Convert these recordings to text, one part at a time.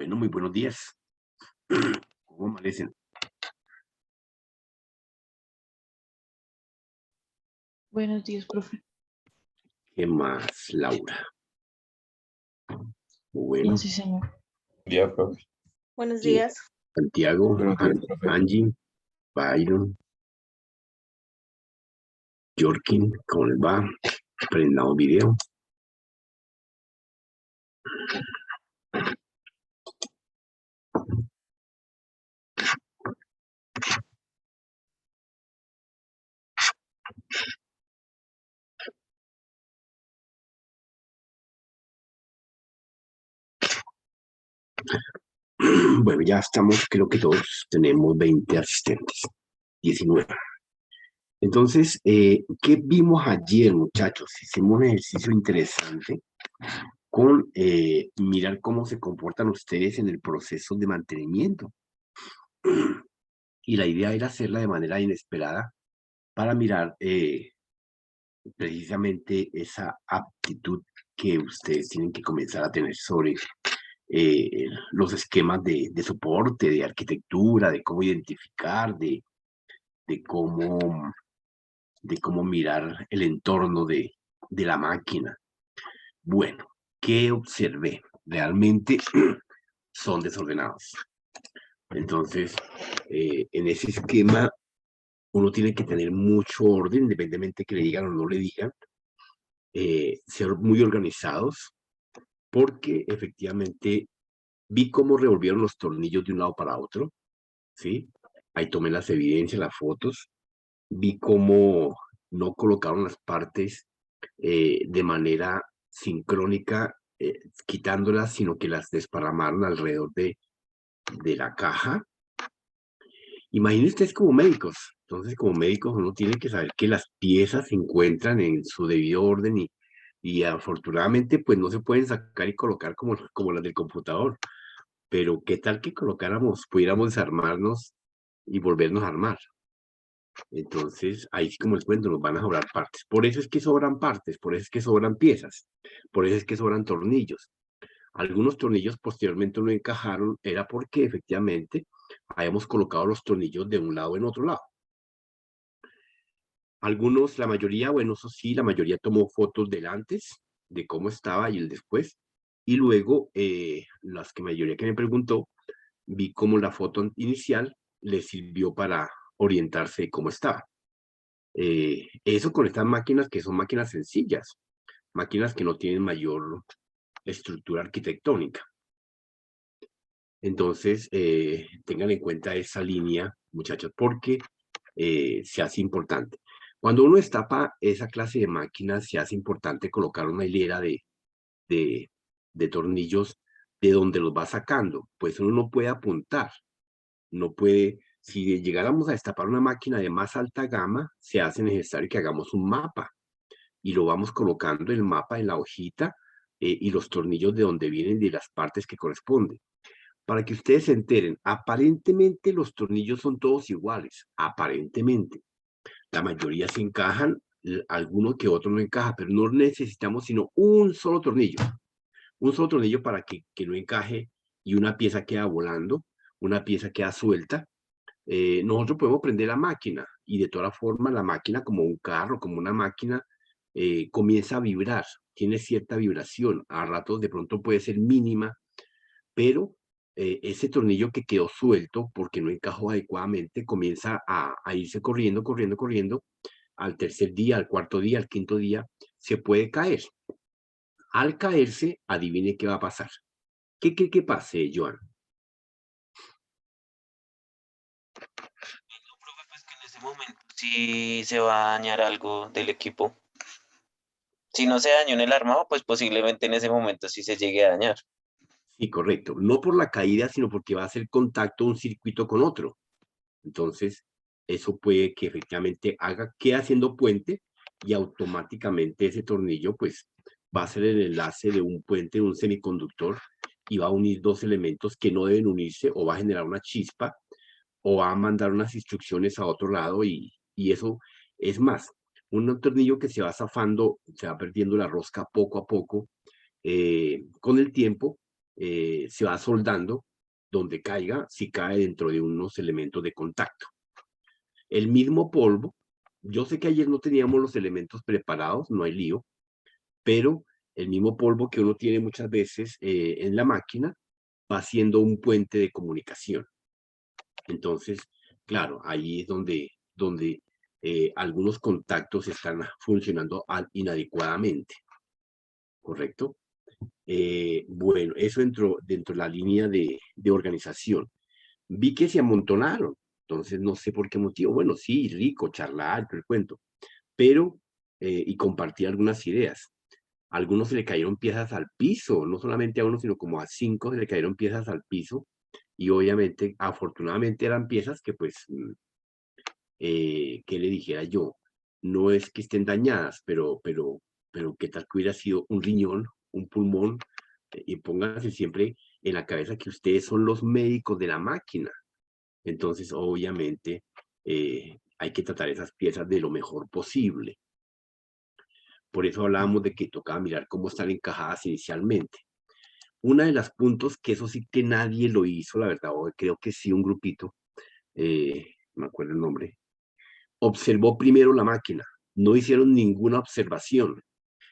Bueno, muy buenos días. ¿Cómo amanecen? Buenos días, profe. ¿Qué más, Laura? Bien, Bueno, sí, señor. Día, profe. Buenos eh, días. Santiago, Buenos días, profe. Angie, Byron, Jorkin, ¿cómo les va? Prendamos video. Bueno, ya estamos, creo que todos tenemos 20 asistentes, 19. Entonces, ¿qué vimos ayer, muchachos? Hicimos un ejercicio interesante con mirar cómo se comportan ustedes en el proceso de mantenimiento. Y la idea era hacerla de manera inesperada para mirar precisamente esa aptitud que ustedes tienen que comenzar a tener sobre los esquemas de soporte, de arquitectura, de cómo identificar, de cómo, de cómo mirar el entorno de la máquina. Bueno, ¿qué observé? Realmente son desordenados. Entonces, en ese esquema uno tiene que tener mucho orden, independientemente que le digan o no le digan, ser muy organizados, porque efectivamente vi cómo revolvieron los tornillos de un lado para otro, ¿sí? Ahí tomé las evidencias, las fotos, vi cómo no colocaron las partes de manera sincrónica, quitándolas, sino que las desparramaron alrededor de la caja. Imaginen ustedes como médicos. Entonces, como médicos, uno tiene que saber que las piezas se encuentran en su debido orden y afortunadamente, pues no se pueden sacar y colocar como las del computador. Pero, ¿qué tal que colocáramos, pudiéramos desarmarnos y volvernos a armar? Entonces, ahí sí como les cuento, nos van a sobrar partes. Por eso es que sobran partes, por eso es que sobran piezas, por eso es que sobran tornillos. Algunos tornillos posteriormente no encajaron, era porque efectivamente habíamos colocado los tornillos de un lado en otro lado. Algunos, la mayoría, bueno, eso sí, la mayoría tomó fotos del antes, de cómo estaba y el después. Y luego, las que mayoría que me preguntó, vi cómo la foto inicial le sirvió para orientarse de cómo estaba. Eso con estas máquinas que son máquinas sencillas, máquinas que no tienen mayor estructura arquitectónica. Entonces, tengan en cuenta esa línea, muchachos, porque se hace importante. Cuando uno destapa esa clase de máquinas, se hace importante colocar una hilera de, de tornillos de donde los va sacando. Pues uno no puede apuntar, no puede, si llegáramos a destapar una máquina de más alta gama, se hace necesario que hagamos un mapa y lo vamos colocando el mapa en la hojita y los tornillos de donde vienen de las partes que corresponden. Para que ustedes se enteren, aparentemente los tornillos son todos iguales, aparentemente. La mayoría se encajan, alguno que otro no encaja, pero no necesitamos sino un solo tornillo para que no encaje y una pieza queda volando, una pieza queda suelta. Nosotros podemos prender la máquina y de todas formas la máquina como un carro, como una máquina, comienza a vibrar, tiene cierta vibración, a ratos de pronto puede ser mínima, pero ese tornillo que quedó suelto porque no encajó adecuadamente comienza a irse corriendo, corriendo, corriendo. Al tercer día, al cuarto día, al quinto día, se puede caer. Al caerse, adivine qué va a pasar. ¿Qué cree que pase, Joan? No, profe, pues que en ese momento sí se va a dañar algo del equipo. Si no se dañó en el armado, pues posiblemente en ese momento sí se llegue a dañar. Sí, correcto. No por la caída, sino porque va a hacer contacto un circuito con otro. Entonces, eso puede que efectivamente quede haciendo puente y automáticamente ese tornillo, pues, va a ser el enlace de un puente, de un semiconductor, y va a unir dos elementos que no deben unirse, o va a generar una chispa, o va a mandar unas instrucciones a otro lado, y eso es más. Un tornillo que se va zafando, se va perdiendo la rosca poco a poco, con el tiempo, se va soldando donde caiga, si cae dentro de unos elementos de contacto. El mismo polvo, yo sé que ayer no teníamos los elementos preparados, no hay lío, pero el mismo polvo que uno tiene muchas veces en la máquina va siendo un puente de comunicación. Entonces, claro, ahí es donde algunos contactos están funcionando inadecuadamente, ¿correcto? Bueno, eso dentro de la línea de organización. Vi que se amontonaron, entonces no sé por qué motivo. Bueno, sí, rico, charlar, todo el cuento, pero, y compartir algunas ideas. A algunos se le cayeron piezas al piso, no solamente a uno, sino como a 5 se le cayeron piezas al piso, y obviamente, afortunadamente eran piezas que pues, ¿qué le dijera yo? No es que estén dañadas, pero qué tal que hubiera sido un riñón, un pulmón, y pónganse siempre en la cabeza que ustedes son los médicos de la máquina. Entonces, obviamente, hay que tratar esas piezas de lo mejor posible. Por eso hablábamos de que tocaba mirar cómo están encajadas inicialmente. Una de las puntos que eso sí que nadie lo hizo, la verdad, o creo que sí un grupito, no me acuerdo el nombre, observó primero la máquina. No hicieron ninguna observación,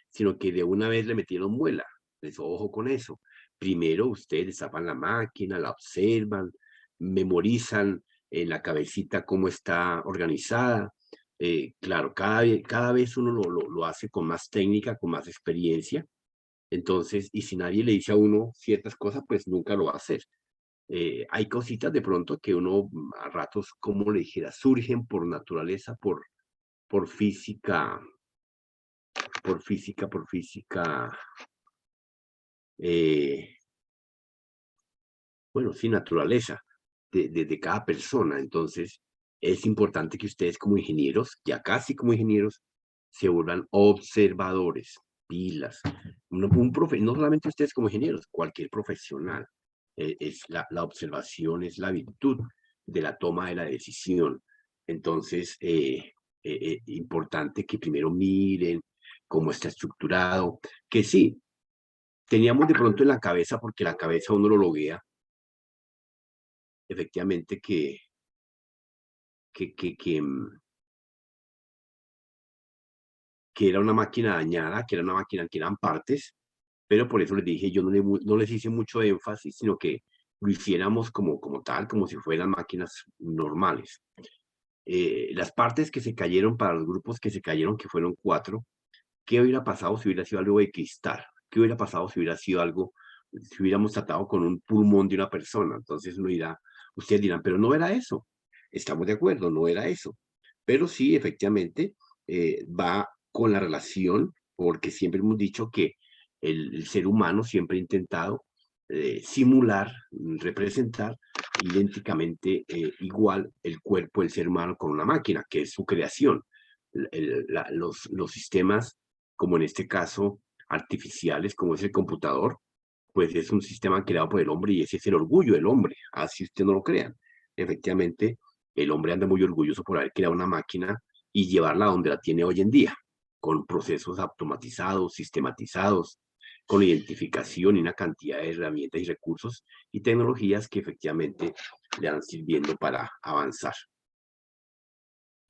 sino que de una vez le metieron muela. Les ojo con eso. Primero ustedes destapan la máquina, la observan, memorizan en la cabecita cómo está organizada. Claro, cada vez uno lo hace con más técnica, con más experiencia. Entonces, y si nadie le dice a uno ciertas cosas, pues nunca lo va a hacer. Hay cositas de pronto que uno a ratos, como le dijera, surgen por naturaleza, por física, por física, eh, bueno, sí, naturaleza de cada persona. Entonces, es importante que ustedes como ingenieros, ya casi como ingenieros, se vuelvan observadores, pilas. No solamente ustedes como ingenieros, cualquier profesional. Es la observación es la virtud de la toma de la decisión. Entonces, importante que primero miren cómo está estructurado, que sí, teníamos de pronto en la cabeza, porque la cabeza uno lo loguea, efectivamente que, que, que, mm, que era una máquina dañada, que era una máquina que eran partes, pero por eso les dije, yo no les hice mucho énfasis, sino que lo hiciéramos como tal, como si fueran máquinas normales. Las partes que se cayeron para los grupos que se cayeron, que fueron 4, ¿qué hubiera pasado si hubiera sido algo de cristal? ¿Qué hubiera pasado si hubiera sido algo, si hubiéramos tratado con un pulmón de una persona? Entonces ustedes dirán, pero no era eso. Estamos de acuerdo, no era eso. Pero sí, efectivamente, va con la relación, porque siempre hemos dicho que el ser humano siempre ha intentado simular, representar idénticamente igual el cuerpo del ser humano con una máquina, que es su creación. Los sistemas, como en este caso, artificiales, como es el computador, pues es un sistema creado por el hombre y ese es el orgullo del hombre, así usted no lo crean. Efectivamente, el hombre anda muy orgulloso por haber creado una máquina y llevarla a donde la tiene hoy en día, con procesos automatizados, sistematizados, con identificación y una cantidad de herramientas y recursos y tecnologías que efectivamente le van sirviendo para avanzar.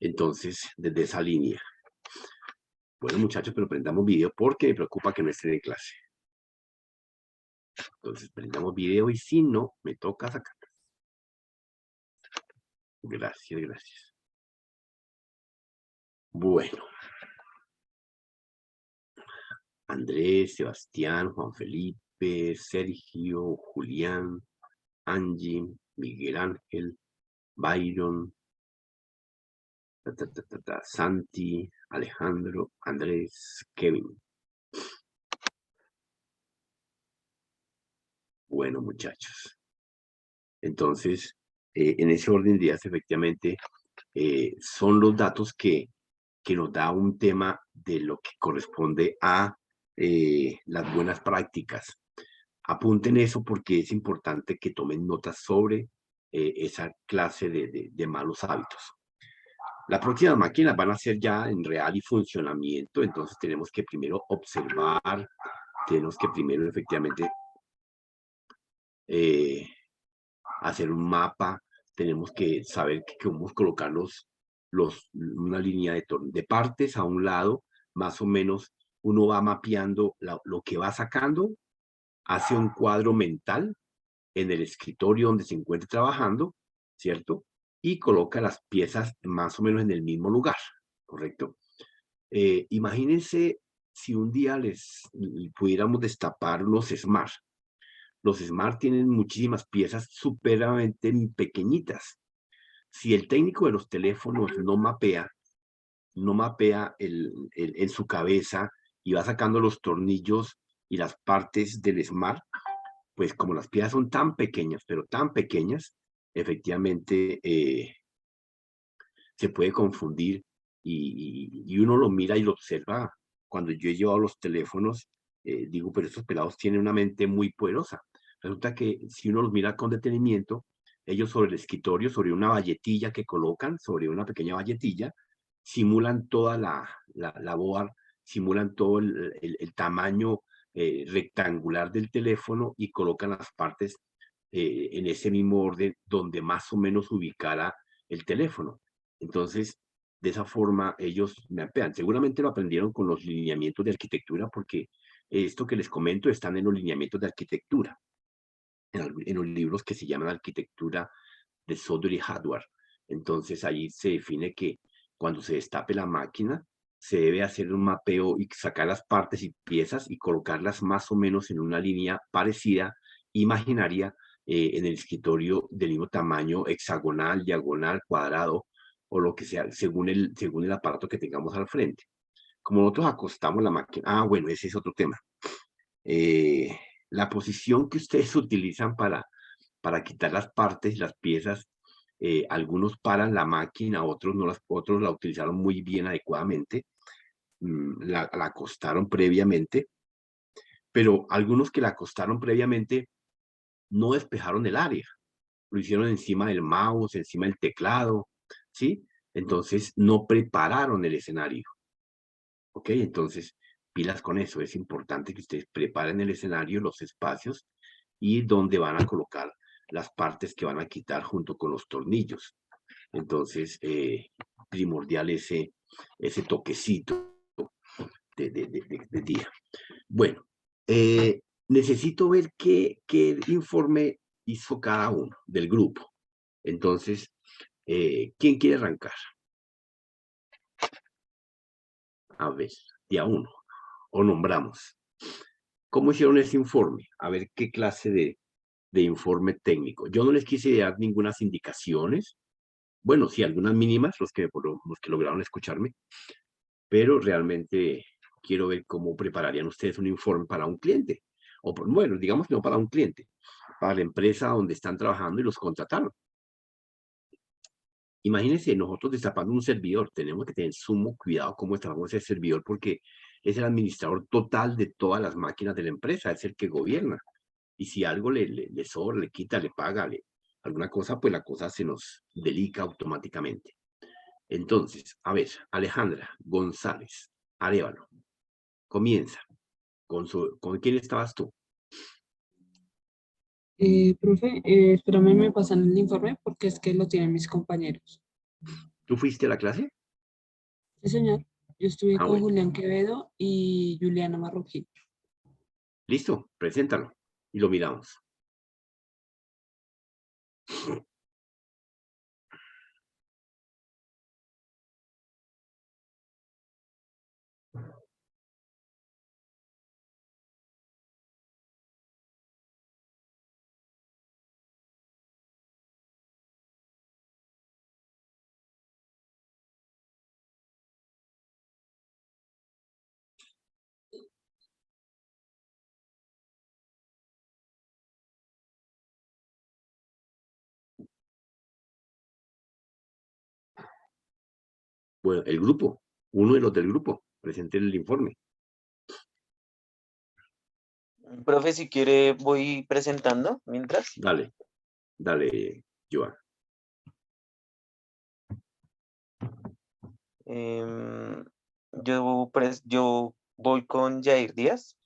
Entonces, desde esa línea. Bueno, muchachos, pero prendamos video porque me preocupa que no estén en clase. Entonces, prendamos video y si no, me toca sacar. Gracias, gracias. Bueno. Andrés, Sebastián, Juan Felipe, Sergio, Julián, Angie, Miguel Ángel, Byron, Santi, Alejandro, Andrés, Kevin. Bueno, muchachos. Entonces, en ese orden de días, efectivamente, son los datos que nos da un tema de lo que corresponde a las buenas prácticas. Apunten eso porque es importante que tomen notas sobre esa clase de malos hábitos. Las próximas máquinas van a ser ya en real y funcionamiento, entonces tenemos que primero observar, tenemos que primero efectivamente hacer un mapa, tenemos que saber que cómo colocar una línea de partes a un lado, más o menos uno va mapeando lo que va sacando, hace un cuadro mental en el escritorio donde se encuentre trabajando, ¿cierto? Y coloca las piezas más o menos en el mismo lugar, ¿correcto? Imagínense si un día les pudiéramos destapar los Smart. Los Smart tienen muchísimas piezas supremamente pequeñitas. Si el técnico de los teléfonos no mapea en su cabeza y va sacando los tornillos y las partes del Smart, pues como las piezas son tan pequeñas, pero tan pequeñas, efectivamente se puede confundir y uno lo mira y lo observa. Cuando yo he llevado los teléfonos, digo, pero estos pelados tienen una mente muy poderosa. Resulta que si uno los mira con detenimiento, ellos sobre el escritorio, sobre una valletilla que colocan, sobre una pequeña valletilla, simulan toda la board, simulan todo el tamaño rectangular del teléfono y colocan las partes en ese mismo orden donde más o menos ubicara el teléfono. Entonces, de esa forma ellos mapean. Seguramente lo aprendieron con los lineamientos de arquitectura porque esto que les comento están en los lineamientos de arquitectura, en los libros que se llaman arquitectura de software y hardware. Entonces ahí se define que cuando se destape la máquina, se debe hacer un mapeo y sacar las partes y piezas y colocarlas más o menos en una línea parecida, imaginaria, en el escritorio del mismo tamaño, hexagonal, diagonal, cuadrado, o lo que sea, según el aparato que tengamos al frente. Como nosotros acostamos la máquina, bueno, ese es otro tema. Eh, la posición que ustedes utilizan para quitar las partes, las piezas, algunos paran la máquina, otros la utilizaron muy bien adecuadamente, la acostaron previamente, pero algunos que la acostaron previamente no despejaron el área, lo hicieron encima del mouse, encima del teclado, ¿sí? Entonces no prepararon el escenario, ¿ok? Entonces, pilas con eso, es importante que ustedes preparen el escenario, los espacios y dónde van a colocar las partes que van a quitar junto con los tornillos. Entonces, primordial ese toquecito de día. Bueno, necesito ver qué informe hizo cada uno del grupo. Entonces, ¿quién quiere arrancar? A ver, día uno. O nombramos. ¿Cómo hicieron ese informe? A ver qué clase de informe técnico. Yo no les quise dar ninguna indicaciones. Bueno, sí, algunas mínimas, los que lograron escucharme, pero realmente quiero ver cómo prepararían ustedes un informe para un cliente. O, bueno, digamos que no para un cliente, para la empresa donde están trabajando y los contrataron. Imagínense, nosotros destapando un servidor, tenemos que tener sumo cuidado cómo destapamos ese servidor porque es el administrador total de todas las máquinas de la empresa, es el que gobierna. Y si algo le sobra, le quita, le paga, alguna cosa, pues la cosa se nos delica automáticamente. Entonces, a ver, Alejandra González Arévalo, comienza. ¿Con quién estabas tú? Profe, espérame, me pasan el informe porque es que lo tienen mis compañeros. ¿Tú fuiste a la clase? Sí, señor. Yo estuve con Bueno, Julián Quevedo y Juliana Marroquín. listo, preséntalo y lo miramos. Bueno, el grupo, uno de los del grupo, presente el informe. Profe, si quiere, voy presentando mientras. Dale, dale, Joan. Em, yo voy con Jair Díaz.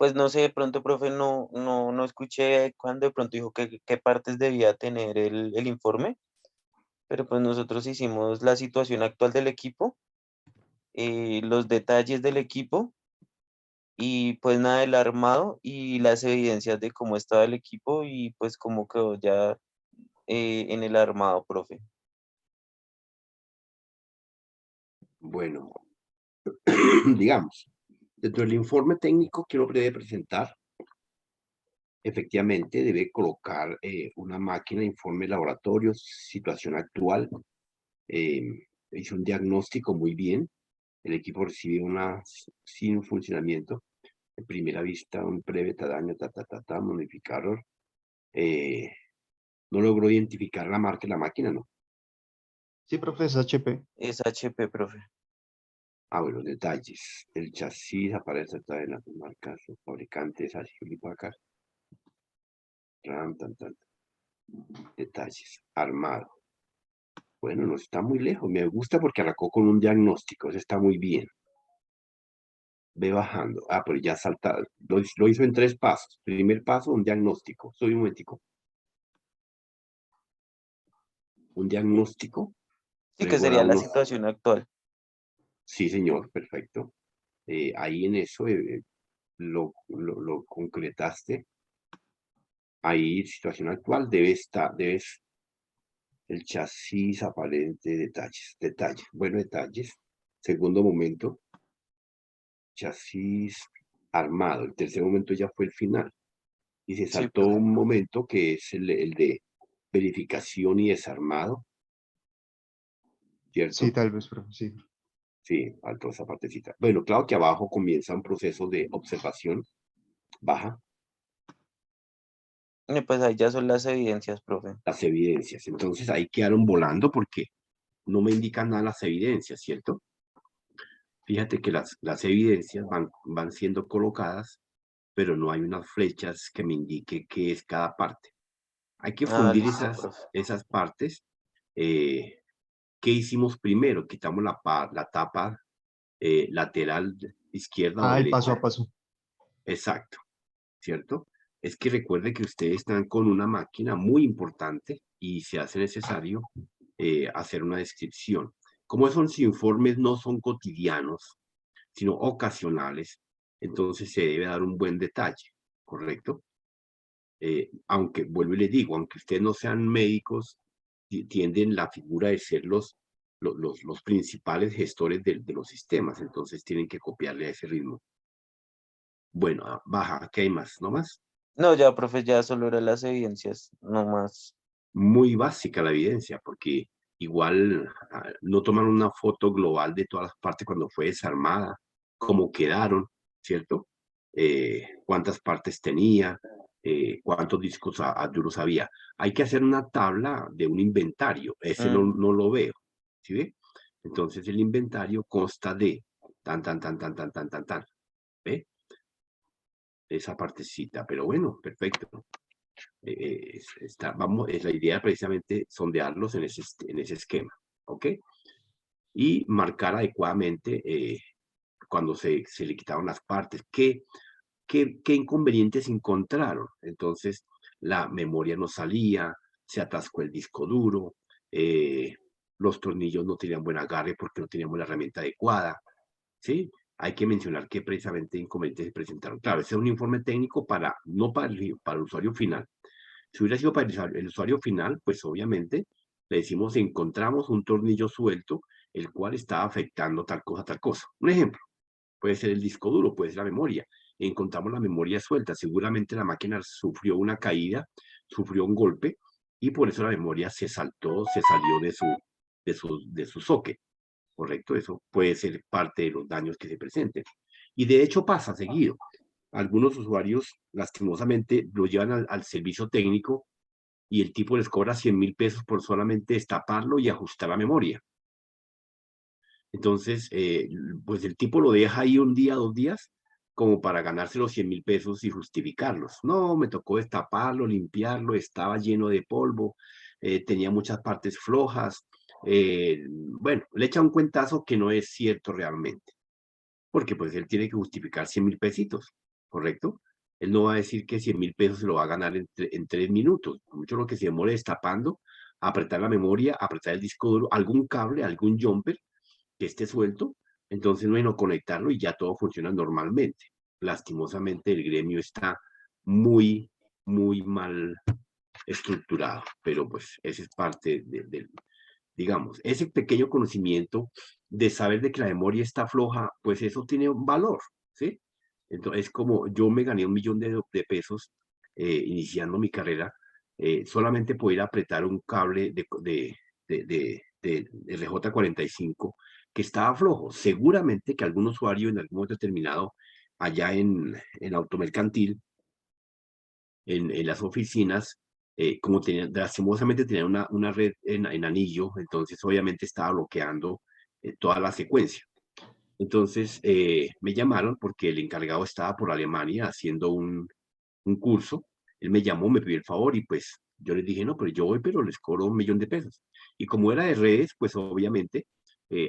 Pues no sé, de pronto, profe, no escuché cuando de pronto dijo qué partes debía tener el informe, pero pues nosotros hicimos la situación actual del equipo, los detalles del equipo y pues nada, el armado y las evidencias de cómo estaba el equipo y pues cómo quedó ya en el armado, profe. Bueno, digamos, dentro del informe técnico que uno debe presentar, efectivamente debe colocar una máquina de informe de laboratorio, situación actual, hizo un diagnóstico muy bien, el equipo recibió una sin funcionamiento, en primera vista un breve daño, modificador, no logró identificar la marca de la máquina, ¿no? Sí, profe, es HP. Es HP, profe. Ah, bueno, detalles. El chasis aparece en las marcas, los fabricantes, así, acá. Detalles. Armado. Bueno, no está muy lejos. Me gusta porque arrancó con un diagnóstico. Eso está muy bien. Ve bajando. Ah, pero ya salta. Lo hizo en 3 pasos. Primer paso, un diagnóstico. Soy un momentico. Un diagnóstico. Sí, que Luego da sería la unos. situación actual. Sí, señor, perfecto. Ahí en eso lo concretaste. Ahí, situación actual, debes el chasis aparente, detalles. Bueno, detalles. Segundo momento, chasis armado. El tercer momento ya fue el final. Y se Sí, saltó profe. un momento que es el de verificación y desarmado, Sí, ¿cierto? tal vez, profe, sí. Sí, faltó esa partecita. Bueno, claro que abajo comienza un proceso de observación, baja Y pues ahí ya son las evidencias, profe. las evidencias. Entonces ahí quedaron volando porque no me indican nada las evidencias, ¿cierto? Fíjate que las evidencias van siendo colocadas, pero no hay unas flechas que me indique qué es cada parte. Hay que Ah, fundir listo, profe. esas partes. ¿Qué hicimos primero? Quitamos la tapa lateral izquierda o Ah, el paso derecha. a paso. Exacto, ¿cierto? Es que recuerde que ustedes están con una máquina muy importante y se hace necesario hacer una descripción. Como esos informes no son cotidianos, sino ocasionales, entonces se debe dar un buen detalle, ¿correcto? Aunque, vuelvo y les digo, aunque ustedes no sean médicos, tienden la figura de ser los principales gestores de los sistemas, entonces tienen que copiarle a ese ritmo. Bueno, baja, ¿qué hay más? ¿No más? No, ya, profe, ya solo eran las evidencias, no más. Muy básica la evidencia, porque igual no toman una foto global de todas las partes cuando fue desarmada, cómo quedaron, ¿cierto? Cuántas partes tenía, cuántos discos duros había. Hay que hacer una tabla de un inventario, ese no lo veo, ¿sí ve? Entonces el inventario consta de tan, ¿ve? Esa partecita, pero bueno, perfecto. Es la idea precisamente sondearlos en ese esquema, ¿ok? Y marcar adecuadamente cuando se le quitaron las partes, qué inconvenientes encontraron. Entonces, la memoria no salía, se atascó el disco duro, los tornillos no tenían buen agarre porque no teníamos la herramienta adecuada, ¿sí? Hay que mencionar qué precisamente inconvenientes se presentaron. Claro, ese es un informe técnico no para el usuario final. Si hubiera sido para el usuario final, pues obviamente le decimos encontramos un tornillo suelto, el cual está afectando tal cosa, tal cosa. Un ejemplo, puede ser el disco duro, puede ser la memoria. Encontramos la memoria suelta, seguramente la máquina sufrió una caída, sufrió un golpe, y por eso la memoria se saltó, se salió de su socket, ¿correcto? Eso puede ser parte de los daños que se presenten. Y de hecho pasa seguido. Algunos usuarios, lastimosamente, lo llevan al servicio técnico y el tipo les cobra 100.000 pesos por solamente destaparlo y ajustar la memoria. Entonces, pues el tipo lo deja ahí un día, 2 días, como para ganarse los 100.000 pesos y justificarlos. No, me tocó destaparlo, limpiarlo, estaba lleno de polvo, tenía muchas partes flojas. Bueno, le echa un cuentazo que no es cierto realmente, porque pues él tiene que justificar 100.000 pesitos. ¿correcto? Él no va a decir que 100.000 pesos se lo va a ganar en 3 minutos. Mucho lo que se demore destapando, apretar la memoria, apretar el disco duro, algún cable, algún jumper que esté suelto, entonces bueno, conectarlo y ya todo funciona normalmente. Lastimosamente el gremio está muy, muy mal estructurado, pero pues ese es parte del, digamos, ese pequeño conocimiento de saber de que la memoria está floja, pues eso tiene un valor, ¿sí? Entonces, como yo me gané 1.000.000 de pesos iniciando mi carrera, solamente poder apretar un cable de RJ45 que estaba flojo. Seguramente que algún usuario en algún momento determinado, allá en automercantil, en las oficinas, como tenían, lastimosamente tenían una red en anillo, entonces obviamente estaba bloqueando toda la secuencia. Entonces me llamaron porque el encargado estaba por Alemania haciendo un curso. Él me llamó, me pidió el favor y pues yo les dije, no, pero yo voy, pero les cobro 1.000.000 de pesos. Y como era de redes, pues obviamente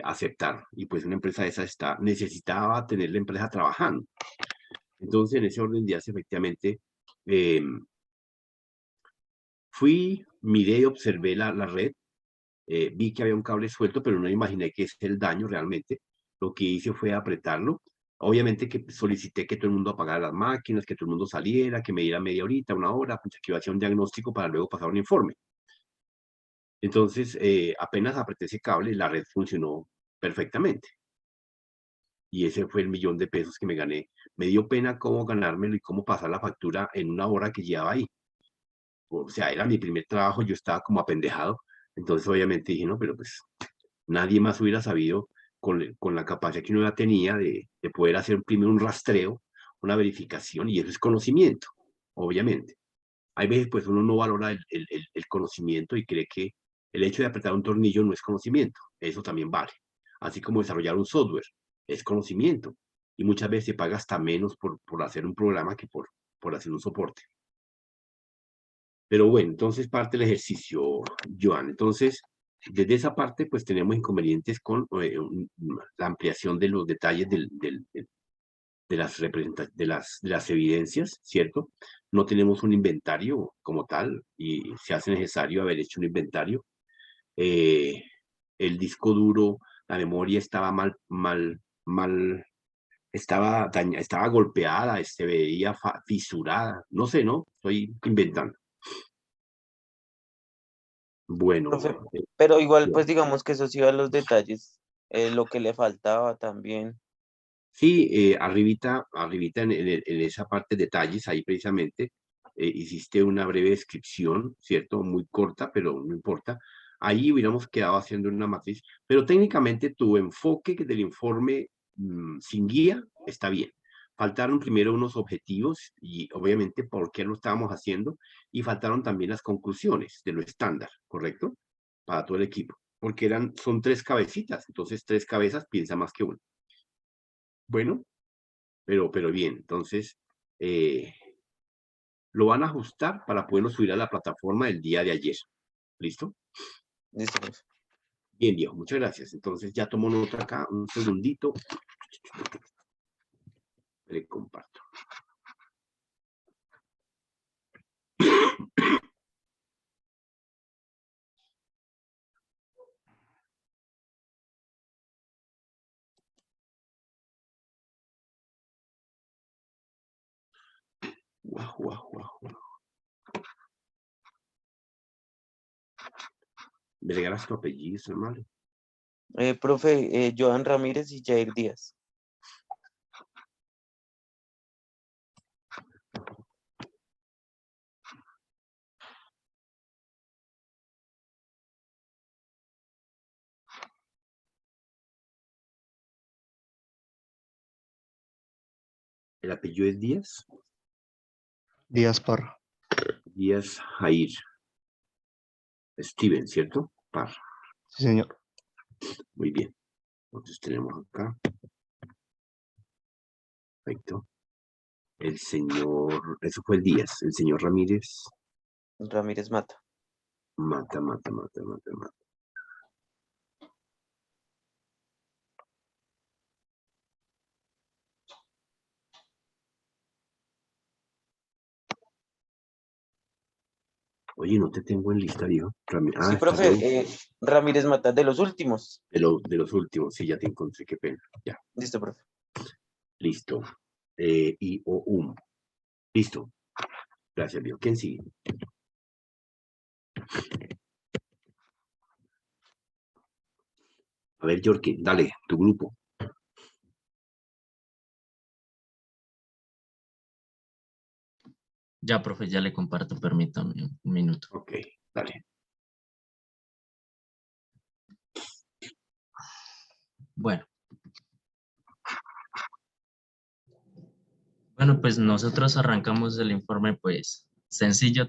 aceptaron. Y pues una empresa de esa necesitaba tener la empresa trabajando. Entonces en ese orden de días efectivamente eh, fui, miré y observé la red, vi que había un cable suelto, pero no imaginé que es el daño realmente. Lo que hice fue apretarlo. Obviamente que solicité que todo el mundo apagara las máquinas, que todo el mundo saliera, que me diera media horita, una hora, pues, que iba a hacer un diagnóstico para luego pasar un informe. Entonces, apenas apreté ese cable, la red funcionó perfectamente. Y ese fue el 1.000.000 de pesos que me gané. Me dio pena cómo ganármelo y cómo pasar la factura en una hora que llevaba ahí. O sea, era mi primer trabajo, yo estaba como apendejado. Entonces, obviamente dije, no, pero pues nadie más hubiera sabido con la capacidad que uno ya tenía de poder hacer primero un rastreo, una verificación, y eso es conocimiento, obviamente. Hay veces pues uno no valora el conocimiento y cree que el hecho de apretar un tornillo no es conocimiento, eso también vale. Así como desarrollar un software es conocimiento, y muchas veces se paga hasta menos por hacer un programa que por hacer un soporte. Pero bueno, entonces parte del ejercicio, Joan. Entonces, desde esa parte, pues tenemos inconvenientes con la ampliación de los detalles de las evidencias, ¿cierto? No tenemos un inventario como tal y se hace necesario haber hecho un inventario. Eh, el disco duro, la memoria estaba estaba golpeada, se veía fisurada, no sé, ¿no? Estoy inventando. Bueno, Profe, pero igual, pues digamos que eso sí va a los detalles, lo que le faltaba también. sí, arribita en esa parte de detalles, ahí precisamente hiciste una breve descripción, ¿cierto? Muy corta, pero no importa. Ahí hubiéramos quedado haciendo una matriz, pero técnicamente tu enfoque del informe sin guía está bien. Faltaron primero unos objetivos y obviamente por qué lo estábamos haciendo y faltaron también las conclusiones de lo estándar, ¿correcto? Para todo el equipo, porque son 3 cabecitas, entonces 3 cabezas piensa más que uno. Bueno, pero bien, entonces lo van a ajustar para poderlo subir a la plataforma el día de ayer. ¿Listo? Listo, profe. Bien, Diego, muchas gracias. Entonces ya tomo nota acá, un segundito. Le comparto. Guau, guau, guau, guau. ¿Me regalas tu apellido, hermano? Profe, Joan Ramírez y Jair Díaz. ¿El apellido es Díaz? Díaz Parra. Díaz Jair. Steven, ¿cierto? Parra. Sí, señor. Muy bien. Entonces tenemos acá. Perfecto. El señor, eso fue el Díaz. El señor Ramírez. Ramírez Mata. Mata, mata, mata, mata, mata. Oye, no te tengo en lista, viejo. Sí, Está profe, Ramírez Mata, de los últimos. de los últimos. Sí, ya te encontré, qué pena. Ya, Listo, profe. listo. Listo. Gracias, viejo. ¿Quién sigue? A ver, Yorkie, dale, tu grupo. Ya, profe, ya le comparto, permítame un minuto. Ok, dale. Bueno. Bueno, pues nosotros arrancamos el informe, pues, sencillo,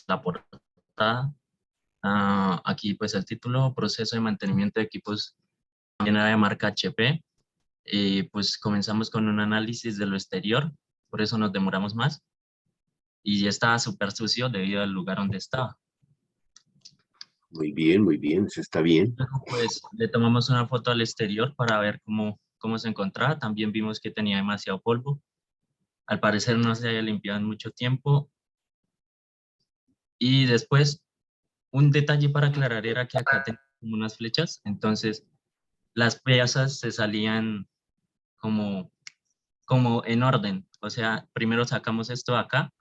la portada. Aquí, pues, el título, proceso de mantenimiento de equipos de marca HP. Pues comenzamos con un análisis de lo exterior, por eso nos demoramos más. Y ya estaba súper sucio debido al lugar donde estaba. Muy bien, eso está bien. Luego, pues, le tomamos una foto al exterior para ver cómo se encontraba. También vimos que tenía demasiado polvo. Al parecer no se había limpiado en mucho tiempo. Y después, un detalle para aclarar era que acá tenía como unas flechas, entonces las piezas se salían como en orden. O sea, primero sacamos esto de acá,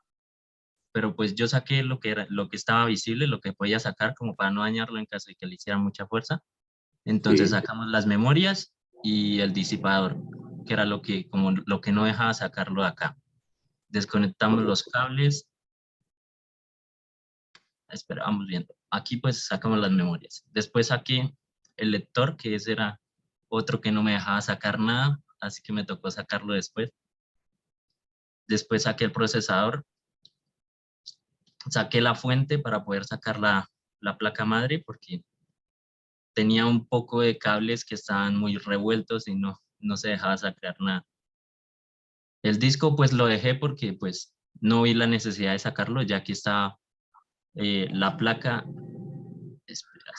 pero pues yo saqué lo que estaba visible, lo que podía sacar como para no dañarlo en caso de que le hiciera mucha fuerza. Entonces Sí. sacamos las memorias y el disipador, que era como lo que no dejaba sacarlo de acá. Desconectamos los cables. Espera, vamos viendo. Aquí pues sacamos las memorias. Después saqué el lector, que ese era otro que no me dejaba sacar nada, así que me tocó sacarlo después. Después saqué el procesador. Saqué la fuente para poder sacar la placa madre, porque tenía un poco de cables que estaban muy revueltos y no se dejaba sacar nada. El disco pues lo dejé porque pues no vi la necesidad de sacarlo, ya que estaba la placa. Espera.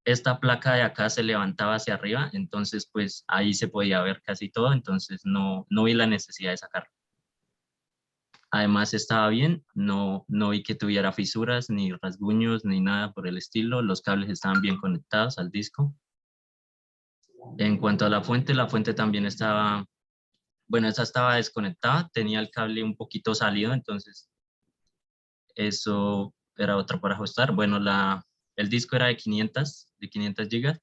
Esta placa de acá se levantaba hacia arriba, entonces pues ahí se podía ver casi todo, entonces no vi la necesidad de sacarlo. Además estaba bien, no vi que tuviera fisuras, ni rasguños, ni nada por el estilo. Los cables estaban bien conectados al disco. En cuanto a la fuente también estaba, bueno, esa estaba desconectada, tenía el cable un poquito salido, entonces eso era otro para ajustar. Bueno, el disco era de 500 gigas.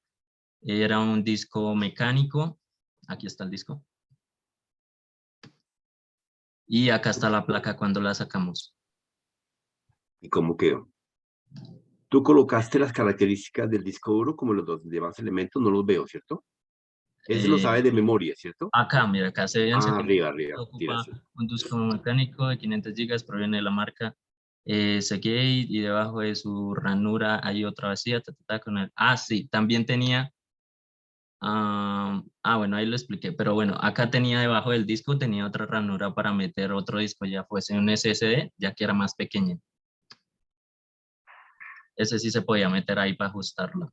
Era un disco mecánico. Aquí está el disco. Y acá está la placa cuando la sacamos. ¿Y cómo quedó? Tú colocaste las características del disco duro como los dos demás elementos, no los veo, ¿cierto? Ese lo Eh, sabe de memoria, ¿cierto? Acá, mira, acá se evidencia Ah, que arriba, tira ocupa así. un disco mecánico de 500 gigas, proviene de la marca Seagate, y debajo de su ranura hay otra vacía. Con sí, también tenía. Bueno, ahí lo expliqué, pero bueno, acá tenía debajo del disco, tenía otra ranura para meter otro disco, ya fuese un SSD, ya que era más pequeño. Ese sí se podía meter ahí para ajustarlo.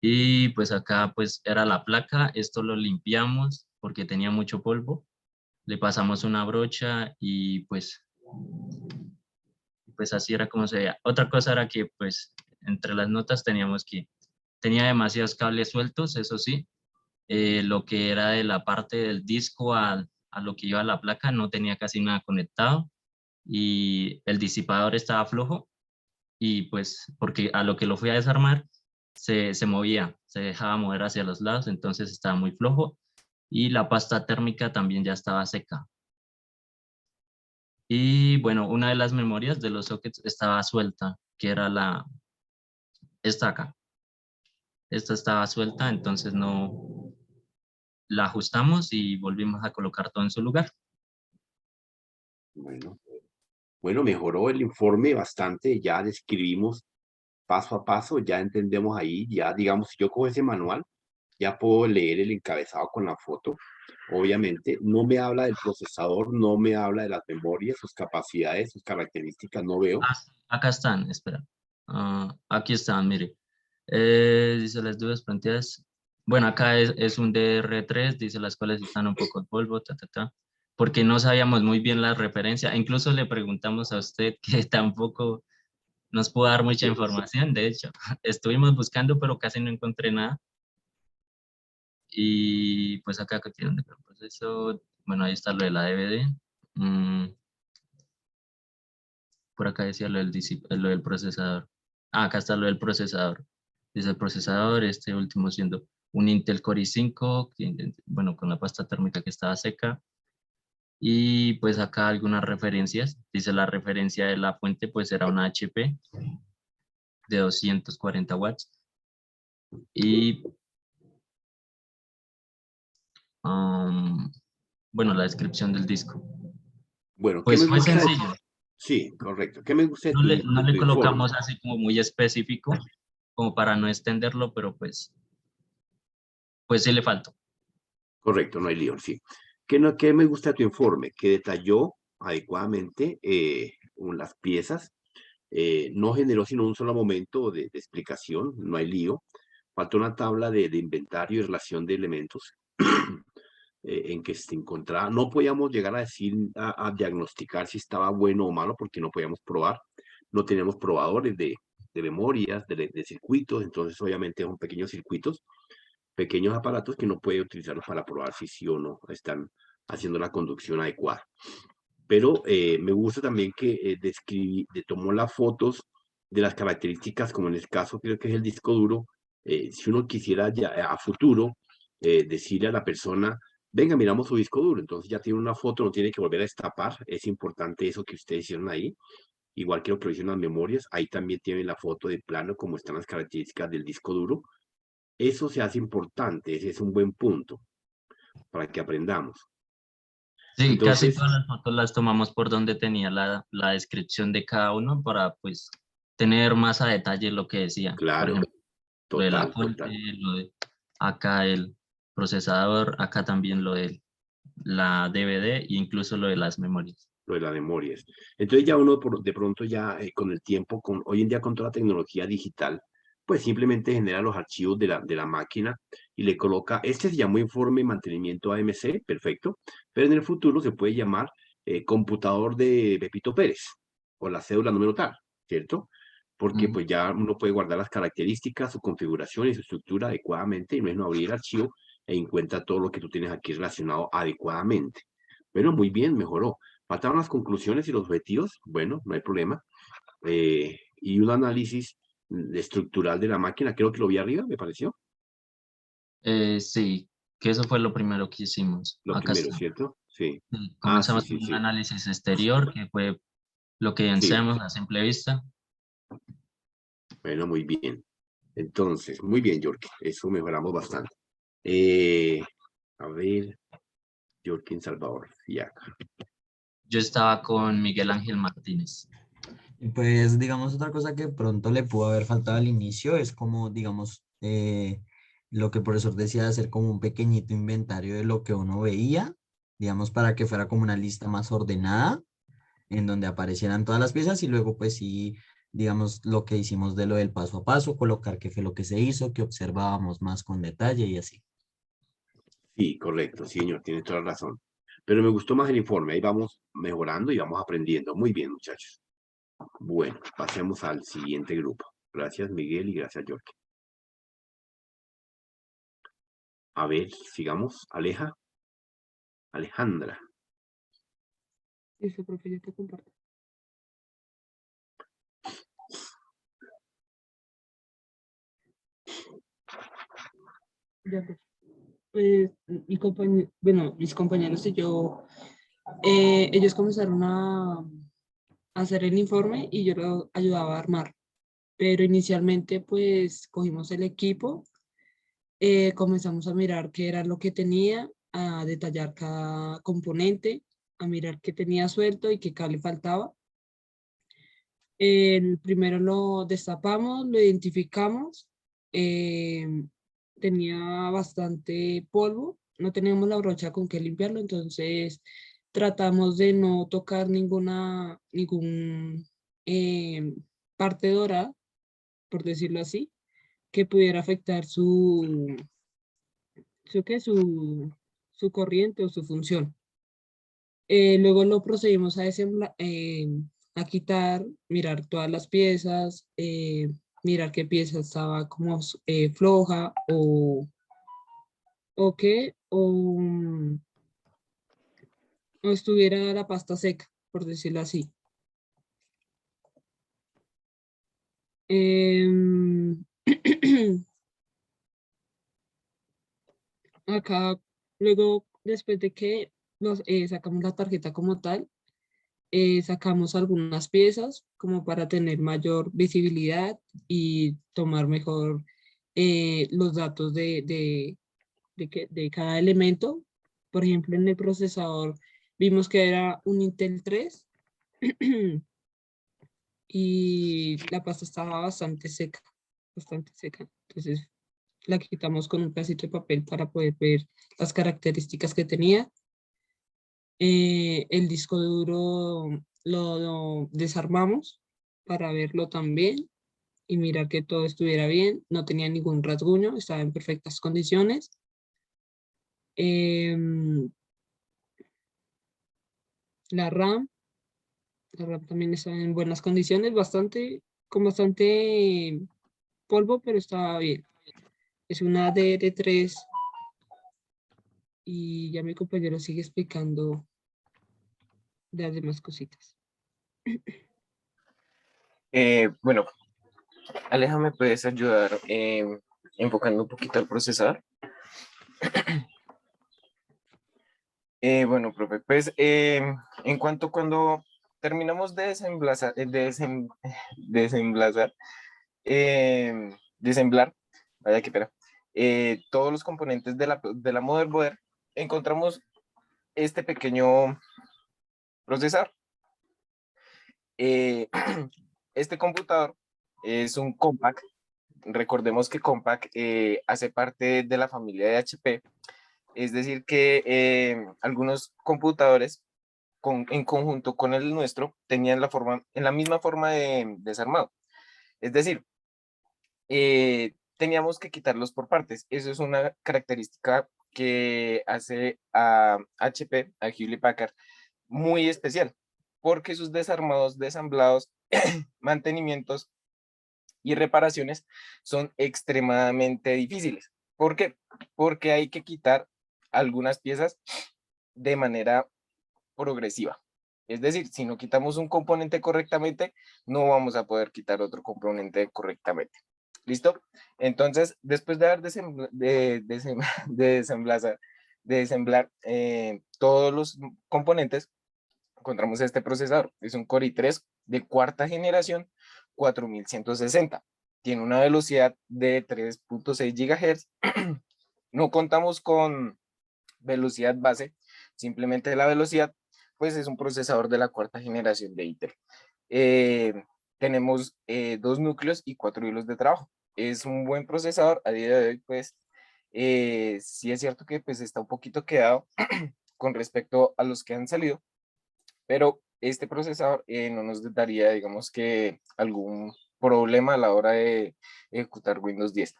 Y pues acá pues era la placa, esto lo limpiamos porque tenía mucho polvo, le pasamos una brocha y pues así era como se veía. Otra cosa era que pues entre las notas tenía demasiados cables sueltos, eso sí. Lo que era de la parte del disco a lo que iba a la placa no tenía casi nada conectado, y el disipador estaba flojo, y pues porque a lo que lo fui a desarmar se movía, se dejaba mover hacia los lados, entonces estaba muy flojo, y la pasta térmica también ya estaba seca. Y bueno, una de las memorias de los sockets estaba suelta, que era esta acá. Esta estaba suelta, entonces no la ajustamos y volvimos a colocar todo en su lugar. Bueno, mejoró el informe bastante, ya describimos paso a paso, ya entendemos ahí, ya digamos, si yo cojo ese manual, ya puedo leer el encabezado con la foto. Obviamente, no me habla del procesador, no me habla de las memorias, sus capacidades, sus características, no veo. Acá están, espera. Aquí están, mire. Dice las dudas planteadas. Bueno, acá es un DR3, dice las cuales están un poco en polvo, porque no sabíamos muy bien la referencia. Incluso le preguntamos a usted que tampoco nos pudo dar mucha información, de hecho. Estuvimos buscando, pero casi no encontré nada. Y pues acá tienen el proceso. Bueno, ahí está lo de la DVD. Por acá decía lo del procesador. Ah, acá está lo del procesador. Dice el procesador, este último siendo un Intel Core i5, bueno, con la pasta térmica que estaba seca. Y pues acá algunas referencias. Dice la referencia de la fuente, pues era una HP de 240 watts. Y bueno, la descripción del disco. Bueno, ¿qué Pues me fue gusta de sencillo. Sí, correcto. ¿Qué me gusta de No le, de no tu le informe? colocamos así como muy específico, como para no extenderlo, pero pues sí le faltó. Correcto, no hay lío, sí. ¿Qué me gusta de tu informe? Que detalló adecuadamente las piezas, no generó sino un solo momento de explicación, no hay lío. Faltó una tabla de inventario y relación de elementos en que se encontraba. No podíamos llegar a decir, a diagnosticar si estaba bueno o malo, porque no podíamos probar. No teníamos probadores de memorias, de circuitos, entonces obviamente son pequeños circuitos, pequeños aparatos que no puede utilizarlos para probar si sí o no están haciendo la conducción adecuada. Pero me gusta también que tomó las fotos de las características, como en el caso creo que es el disco duro. Si uno quisiera ya a futuro decirle a la persona, venga, miramos su disco duro, entonces ya tiene una foto, no tiene que volver a destapar. Es importante eso que ustedes hicieron ahí. Igual que lo que lo hicieron las memorias, ahí también tienen la foto de plano, como están las características del disco duro. Eso se hace importante, ese es un buen punto para que aprendamos. Sí, casi Entonces, todas las fotos las tomamos por donde tenía la descripción de cada uno para pues tener más a detalle lo que decía. Por claro, ejemplo, lo de la total, fuente, total. lo de acá el procesador, acá también lo de la DVD e incluso lo de las memorias. Lo de las memorias. Entonces ya uno de pronto ya con el tiempo, hoy en día con toda la tecnología digital, pues simplemente genera los archivos de la máquina y le coloca, este se llama informe de mantenimiento AMC, perfecto, pero en el futuro se puede llamar computador de Pepito Pérez o la cédula número tal, ¿cierto? Porque Mm. pues ya uno puede guardar las características, su configuración y su estructura adecuadamente y no es no abrir el archivo e encuentra todo lo que tú tienes aquí relacionado adecuadamente. Bueno, muy bien, mejoró. Faltaron las conclusiones y los objetivos, bueno, no hay problema. Y un análisis estructural de la máquina, creo que lo vi arriba, me pareció, Sí, que eso fue lo primero que hicimos. lo Acá primero, está. ¿cierto? Sí. Sí, Ah, sí, comenzamos sí, con un sí, análisis exterior, que fue lo que sí. enseñamos a simple vista. Bueno, muy bien. Entonces, muy bien, York, eso mejoramos bastante. Eh, a ver, York en Salvador, ya. Yo estaba con Miguel Ángel Martínez. Y pues, digamos, otra cosa que pronto le pudo haber faltado al inicio es como, digamos, lo que el profesor decía de hacer como un pequeñito inventario de lo que uno veía, digamos, para que fuera como una lista más ordenada, en donde aparecieran todas las piezas y luego, pues sí, digamos, lo que hicimos de lo del paso a paso, colocar qué fue lo que se hizo, que observábamos más con detalle y así. Sí, correcto, sí, señor, tiene toda la razón. Pero me gustó más el informe, ahí vamos mejorando y vamos aprendiendo. Muy bien, muchachos. Bueno, pasemos al siguiente grupo. Gracias, Miguel, y gracias, York. A ver, sigamos. Alejandra. Listo, profe, yo te comparto. Ya, profe. Pues bueno, mis compañeros y yo, ellos comenzaron a hacer el informe y yo lo ayudaba a armar. Pero inicialmente pues cogimos el equipo, comenzamos a mirar qué era lo que tenía, a detallar cada componente, a mirar qué tenía suelto y qué cable faltaba. El primero lo destapamos, lo identificamos, eh, tenía bastante polvo, no teníamos la brocha con que limpiarlo, entonces tratamos de no tocar ningún parte dorada, por decirlo así, que pudiera afectar ¿qué? Su corriente o su función. Luego lo procedimos a quitar, mirar todas las piezas, mirar qué pieza estaba como floja o qué, o estuviera la pasta seca, por decirlo así. Em, Acá, luego, después de que sacamos la tarjeta como tal, sacamos algunas piezas como para tener mayor visibilidad y tomar mejor los datos de cada elemento. Por ejemplo, en el procesador vimos que era un Intel 3 y la pasta estaba bastante seca, bastante seca. Entonces la quitamos con un pedacito de papel para poder ver las características que tenía. El disco duro lo desarmamos para verlo también y mirar que todo estuviera bien, no tenía ningún rasguño, estaba en perfectas condiciones. Em, la RAM, la RAM también está en buenas condiciones, con bastante polvo, pero estaba bien. Es una DDR3 y ya mi compañero sigue explicando las demás cositas. Bueno, Aleja, ¿me puedes ayudar enfocando un poquito al procesador? Bueno, profe, pues en cuanto cuando terminamos de desemblazar, desemblazar, desemblar, vaya que espera, todos los componentes de la motherboard, encontramos este pequeño procesador. Este computador es un Compaq. Recordemos que Compaq hace parte de la familia de HP, es decir que algunos computadores en conjunto con el nuestro tenían en la misma forma de desarmado. Es decir, teníamos que quitarlos por partes. Eso es una característica que hace a HP, a Hewlett Packard, muy especial, porque sus desarmados, desamblados, mantenimientos y reparaciones son extremadamente difíciles. ¿Por qué? Porque hay que quitar algunas piezas de manera progresiva. Es decir, si no quitamos un componente correctamente, no vamos a poder quitar otro componente correctamente. ¿Listo? Entonces, después de haber de desemblar todos los componentes, encontramos este procesador. Es un Core i3 de cuarta generación, 4160. Tiene una velocidad de 3.6 GHz. No contamos con velocidad base, simplemente la velocidad, pues es un procesador de la cuarta generación de Intel. Tenemos 2 núcleos y 4 hilos de trabajo. Es un buen procesador. A día de hoy, pues, sí es cierto que pues está un poquito quedado con respecto a los que han salido, pero este procesador no nos daría, digamos que, algún problema a la hora de ejecutar Windows 10.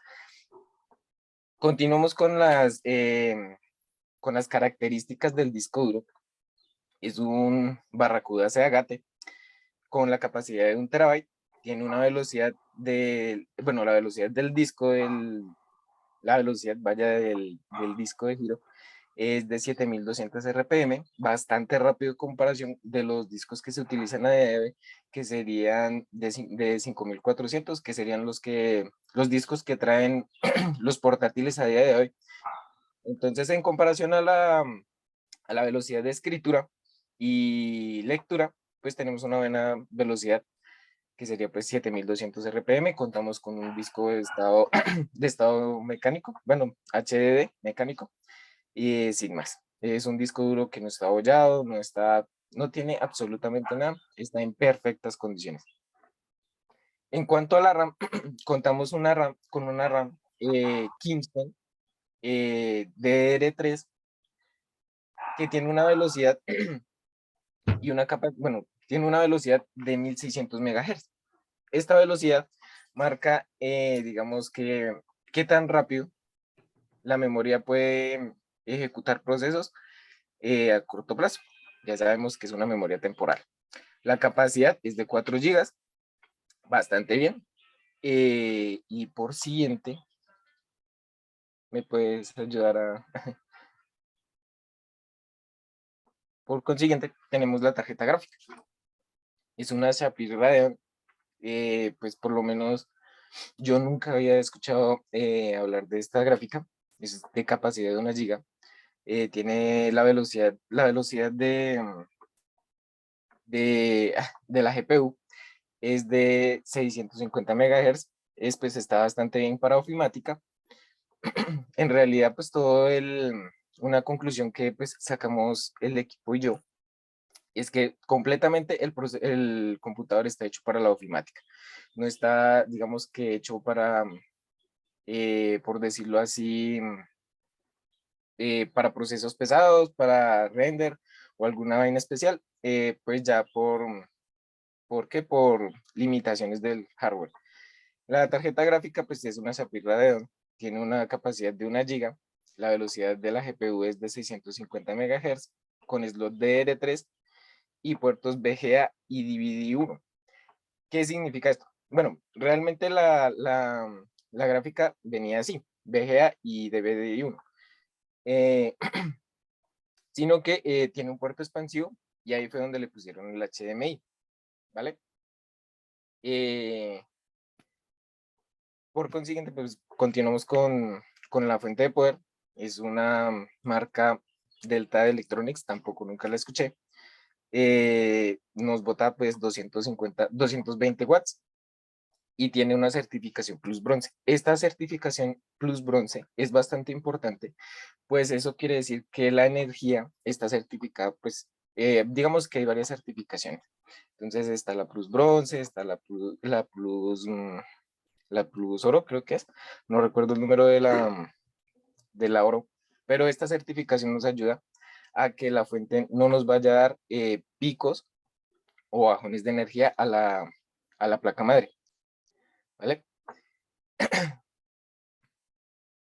Continuamos con las características del disco duro. Es un Barracuda Seagate con la capacidad de 1 terabyte. Tiene una velocidad bueno, la velocidad del disco, la velocidad vaya del disco de giro es de 7200 RPM, bastante rápido en comparación de los discos que se utilizan a día de hoy, que serían de 5400, que serían los discos que traen los portátiles a día de hoy. Entonces, en comparación a la velocidad de escritura y lectura, pues tenemos una buena velocidad que sería pues 7200 RPM. Contamos con un disco de estado mecánico, bueno, HDD mecánico, y sin más. Es un disco duro que no está abollado, no tiene absolutamente nada, está en perfectas condiciones. En cuanto a la RAM, contamos con una RAM Kingston DDR3 que tiene una velocidad y tiene una velocidad de 1600 MHz. Esta velocidad marca, digamos que, qué tan rápido la memoria puede ejecutar procesos a corto plazo. ya sabemos que es una memoria temporal. La capacidad es de 4 gigas, bastante bien. Y por siguiente, ¿me puedes ayudar a...? Por consiguiente, tenemos la tarjeta gráfica. Es una Sapphire Radeon, pues por lo menos yo nunca había escuchado hablar de esta gráfica. Es de capacidad de 1 giga. Tiene la velocidad de la GPU es de 650 MHz. Pues está bastante bien para ofimática. En realidad, pues una conclusión que pues sacamos el equipo y yo, es que completamente el computador está hecho para la ofimática. No está, digamos que hecho para, por decirlo así, para procesos pesados, para render o alguna vaina especial, pues ya ¿por qué? Por limitaciones del hardware. La tarjeta gráfica pues es una Sapphire Radeon, tiene una capacidad de 1 giga, la velocidad de la GPU es de 650 MHz, con slot DDR3 y puertos VGA y DVD1. ¿Qué significa esto? Bueno, realmente la gráfica venía así, VGA y DVD1, sino que tiene un puerto expansivo y ahí fue donde le pusieron el HDMI, ¿vale? Por consiguiente, pues continuamos con la fuente de poder. Es una marca Delta Electronics, tampoco nunca la escuché. Nos bota pues 220 watts y tiene una certificación Plus Bronce. Esta certificación Plus Bronce es bastante importante, pues eso quiere decir que la energía está certificada, pues digamos que hay varias certificaciones. Entonces está la Plus Bronce, está la Plus Oro, creo que es. No recuerdo el número de la Oro, pero esta certificación nos ayuda a que la fuente no nos vaya a dar picos o bajones de energía a la placa madre, ¿vale?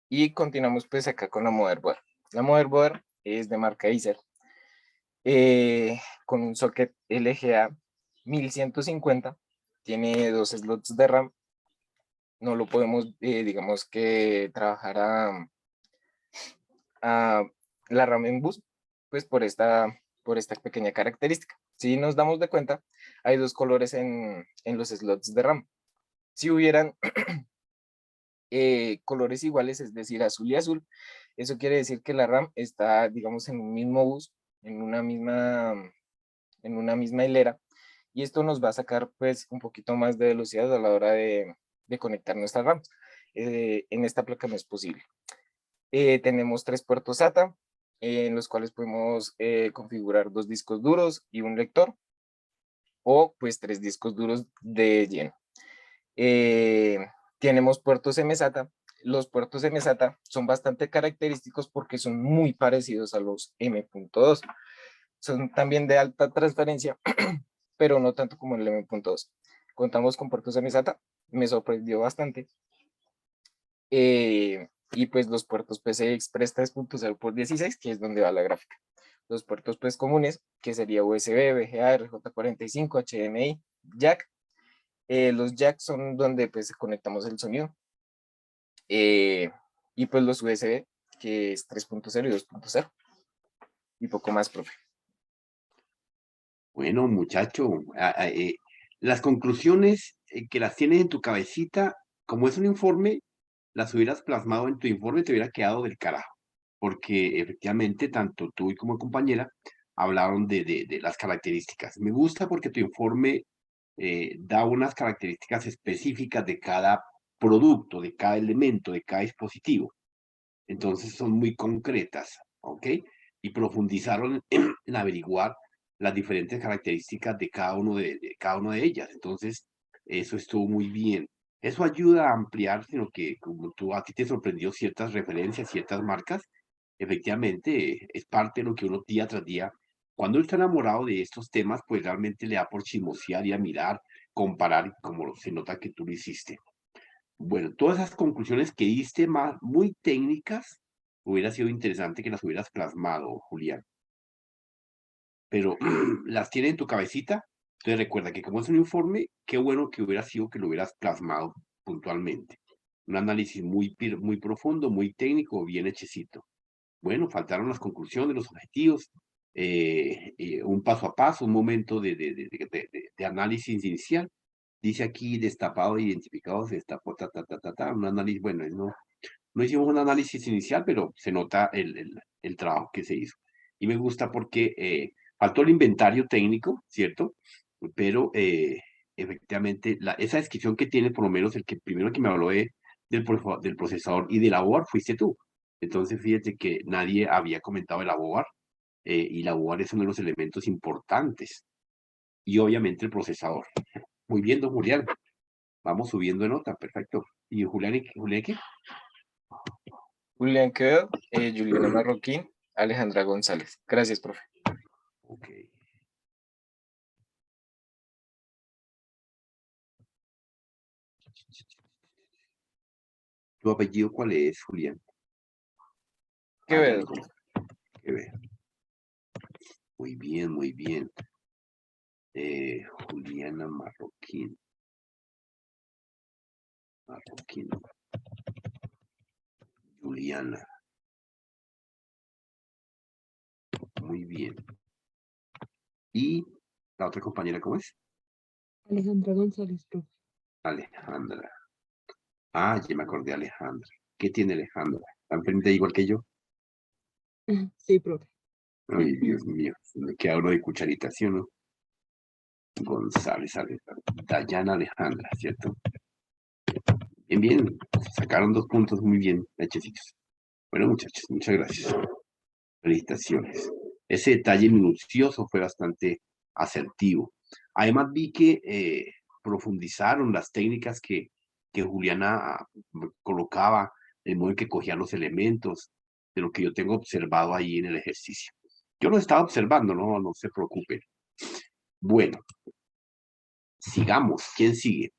Y continuamos pues acá con la motherboard. La motherboard es de marca Acer, con un socket LGA 1150, tiene 2 slots de RAM, no lo podemos, digamos que trabajar a la RAM en bus, pues por esta pequeña característica. Si nos damos de cuenta, hay 2 colores en los slots de RAM. Si hubieran colores iguales, es decir, azul y azul, eso quiere decir que la RAM está, digamos, en un mismo bus, en una misma hilera, y esto nos va a sacar pues un poquito más de velocidad a la hora de conectar nuestra RAM. En esta placa no es posible. Tenemos 3 puertos SATA, en los cuales podemos configurar 2 discos duros y un lector, o pues 3 discos duros de lleno. Tenemos puertos MSATA. Los puertos MSATA son bastante característicos porque son muy parecidos a los M.2. Son también de alta transferencia, pero no tanto como el M.2. Contamos con puertos MSATA, me sorprendió bastante. Y pues los puertos PCI Express 3.0 por 16, que es donde va la gráfica. Los puertos pues comunes, que sería USB, VGA, RJ45, HDMI, jack. Los jacks son donde pues conectamos el sonido. Y pues los USB, que es 3.0 y 2.0. Y poco más, profe. Bueno, muchacho, las conclusiones que las tienes en tu cabecita, como es un informe, las hubieras plasmado en tu informe, te hubiera quedado del carajo, porque efectivamente tanto tú y como compañera hablaron de las características. Me gusta porque tu informe da unas características específicas de cada producto, de cada elemento, de cada dispositivo. Entonces son muy concretas, ¿ok? Y profundizaron en averiguar las diferentes características de cada uno de cada una de ellas. Entonces, eso estuvo muy bien. Eso ayuda a ampliar, sino que como a ti te sorprendió ciertas referencias, ciertas marcas, efectivamente es parte de lo que uno día tras día, cuando uno está enamorado de estos temas, pues realmente le da por chismosear y a mirar, comparar, como se nota que tú lo hiciste. Bueno, todas esas conclusiones que diste más, muy técnicas, hubiera sido interesante que las hubieras plasmado, Julián. pero las tiene en tu cabecita. Entonces recuerda que como es un informe, qué bueno que hubiera sido que lo hubieras plasmado puntualmente. Un análisis muy profundo, muy técnico, bien hechecito. Bueno, faltaron las conclusiones, los objetivos, un paso a paso, un momento de análisis inicial. Dice aquí destapado, identificado, se destapó, un análisis, bueno, no hicimos un análisis inicial, pero se nota el trabajo que se hizo. Y me gusta porque faltó el inventario técnico, ¿cierto? Pero efectivamente, esa descripción que tiene, por lo menos el que primero que me habló del procesador y de la board fuiste tú. Entonces, fíjate que nadie había comentado de la board, y la board es uno de los elementos importantes. Y obviamente el procesador. Muy bien, don Julián. Vamos subiendo de nota, perfecto. ¿Y Julián qué? Julián Quevedo, Juliana Marroquín, Alejandra González. Gracias, profe. Ok. ¿Tu apellido cuál es, Julián? Ya Quevedo. lo conozco. Quevedo. Muy bien, muy bien. Juliana Marroquín. Juliana. Muy bien. ¿Y la otra compañera cómo es? Alejandra González, profe. Alejandra. Ah, ya me acordé de Alejandra. ¿Qué tiene Alejandra? ¿Tan frente igual que yo? Sí, profe. Ay, Dios mío. Me queda uno de cucharita, ¿sí o no? González Alejandra. Dayana Alejandra, ¿cierto? Bien, bien. Sacaron 2 puntos muy bien, hechecitos. Bueno, muchachos, muchas gracias. Felicitaciones. Ese detalle minucioso fue bastante asertivo. Además vi que profundizaron las técnicas que Juliana colocaba, el modo en que cogía los elementos, de lo que yo tengo observado ahí en el ejercicio. Yo lo estaba observando, no se preocupen. Bueno, sigamos. ¿Quién sigue?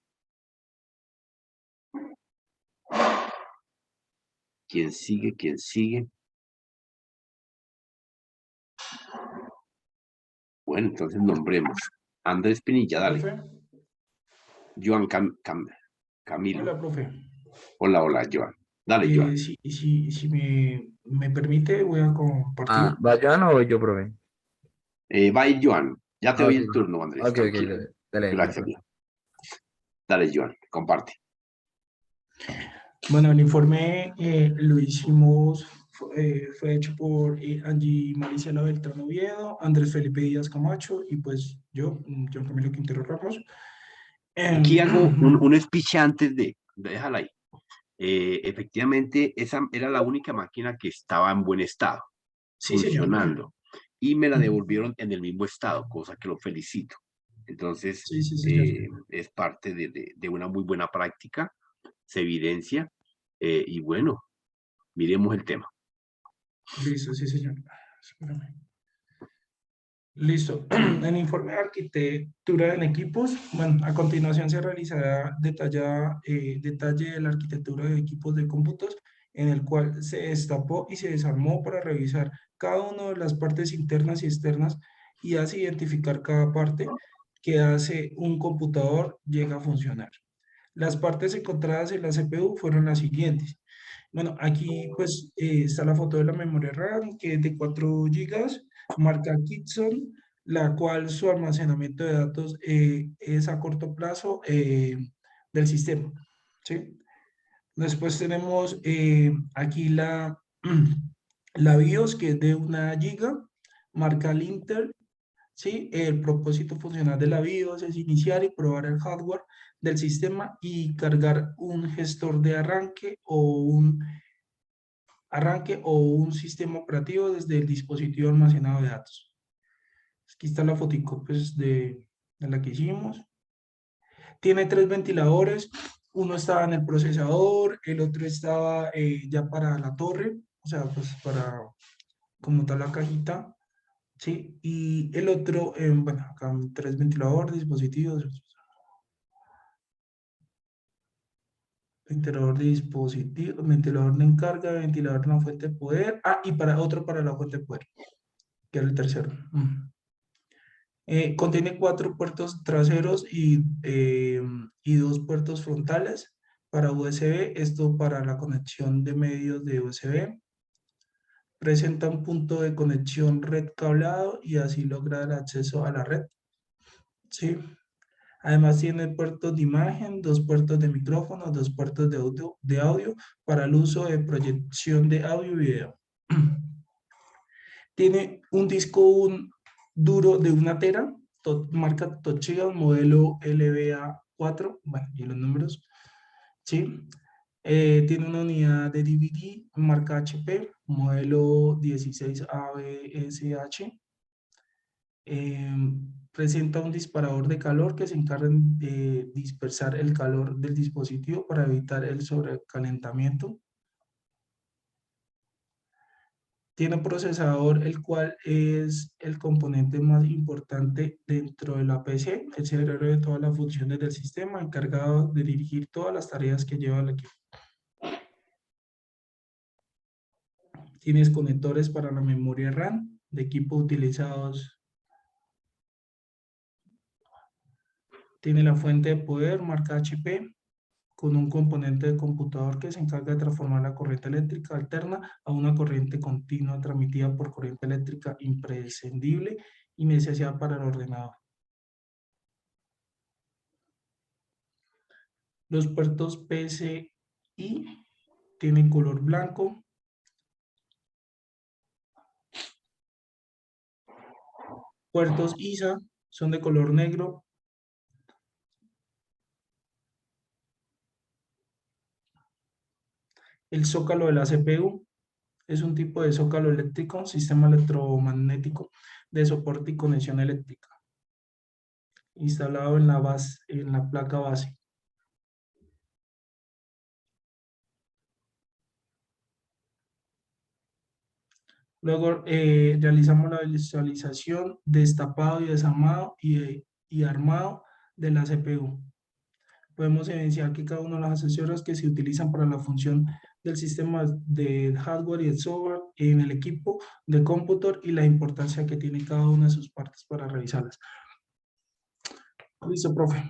¿Quién sigue? ¿Quién sigue? Bueno, entonces nombremos. Andrés Pinilla, dale. Profe, Joan Camilo. hola, profe. Hola, Joan. Dale, Joan. Si me permite, voy a compartir. ¿Va Joan o voy yo, profe? Va a ir Joan. Ya te Ah, doy ok, el turno, Andrés. ok, Tranquilo. dale, Gracias, profe. Dios. Dale, Joan. Comparte. Bueno, el informe lo hicimos, fue hecho por Angie Maricela Beltrán Oviedo, Andrés Felipe Díaz Camacho y pues yo, John Camilo Quintero Ramos. Aquí hago un speech antes déjala ahí. Efectivamente, esa era la única máquina que estaba en buen estado, Sí, señor. funcionando. Y me la devolvieron en el mismo estado, cosa que lo felicito. Entonces, Sí, señor. es parte de una muy buena práctica, se evidencia, y bueno, miremos el tema. Listo, sí, señor. Espérame. Listo. El informe de arquitectura en equipos. Bueno, a continuación se realizará detalle de la arquitectura de equipos de cómputos, en el cual se destapó y se desarmó para revisar cada una de las partes internas y externas y así identificar cada parte que hace un computador llega a funcionar. Las partes encontradas en la CPU fueron las siguientes. Bueno, aquí pues está la foto de la memoria RAM, que es de 4 GB, marca Kitson, la cual su almacenamiento de datos es a corto plazo del sistema, ¿sí? Después tenemos aquí la BIOS, que es de 1 GB, marca Intel, ¿sí? El propósito funcional de la BIOS es iniciar y probar el hardware del sistema y cargar un gestor de arranque o un sistema operativo desde el dispositivo almacenado de datos. Aquí está la fotico pues, de la que hicimos. Tiene 3 ventiladores. Uno estaba en el procesador, el otro estaba ya para la torre, o sea, pues para como tal la cajita, ¿sí? Y el otro, bueno, acá 3 ventiladores, dispositivos. Ventilador de dispositivo, ventilador de encarga, ventilador de una fuente de poder. Ah, y para otro para la fuente de poder, que era el tercero. Contiene 4 puertos traseros y 2 puertos frontales para USB, esto para la conexión de medios de USB. Presenta un punto de conexión red cableado y así lograr acceso a la red. ¿Sí? Además tiene puertos de imagen, 2 puertos de micrófono, 2 puertos de audio para el uso de proyección de audio y video. Tiene un disco duro de 1 tera, marca Toshiba, modelo LBA4, bueno, y los números, ¿sí? Tiene una unidad de DVD, marca HP, modelo 16ABSH. Presenta un disparador de calor que se encarga de dispersar el calor del dispositivo para evitar el sobrecalentamiento. Tiene un procesador, el cual es el componente más importante dentro de la PC, el cerebro de todas las funciones del sistema, encargado de dirigir todas las tareas que lleva el equipo. Tienes conectores para la memoria RAM de equipo utilizados. Tiene la fuente de poder marca HP, con un componente de computador que se encarga de transformar la corriente eléctrica alterna a una corriente continua transmitida por corriente eléctrica imprescindible y necesaria para el ordenador. Los puertos PCI tienen color blanco. Puertos ISA son de color negro. El zócalo de la CPU es un tipo de zócalo eléctrico, sistema electromagnético de soporte y conexión eléctrica, instalado en la placa base. Luego realizamos la visualización, destapado y desarmado y armado de la CPU. Podemos evidenciar que cada una de las accesorios que se utilizan para la función del sistema de hardware y el software en el equipo de cómputo y la importancia que tiene cada una de sus partes para revisarlas. Listo, profe.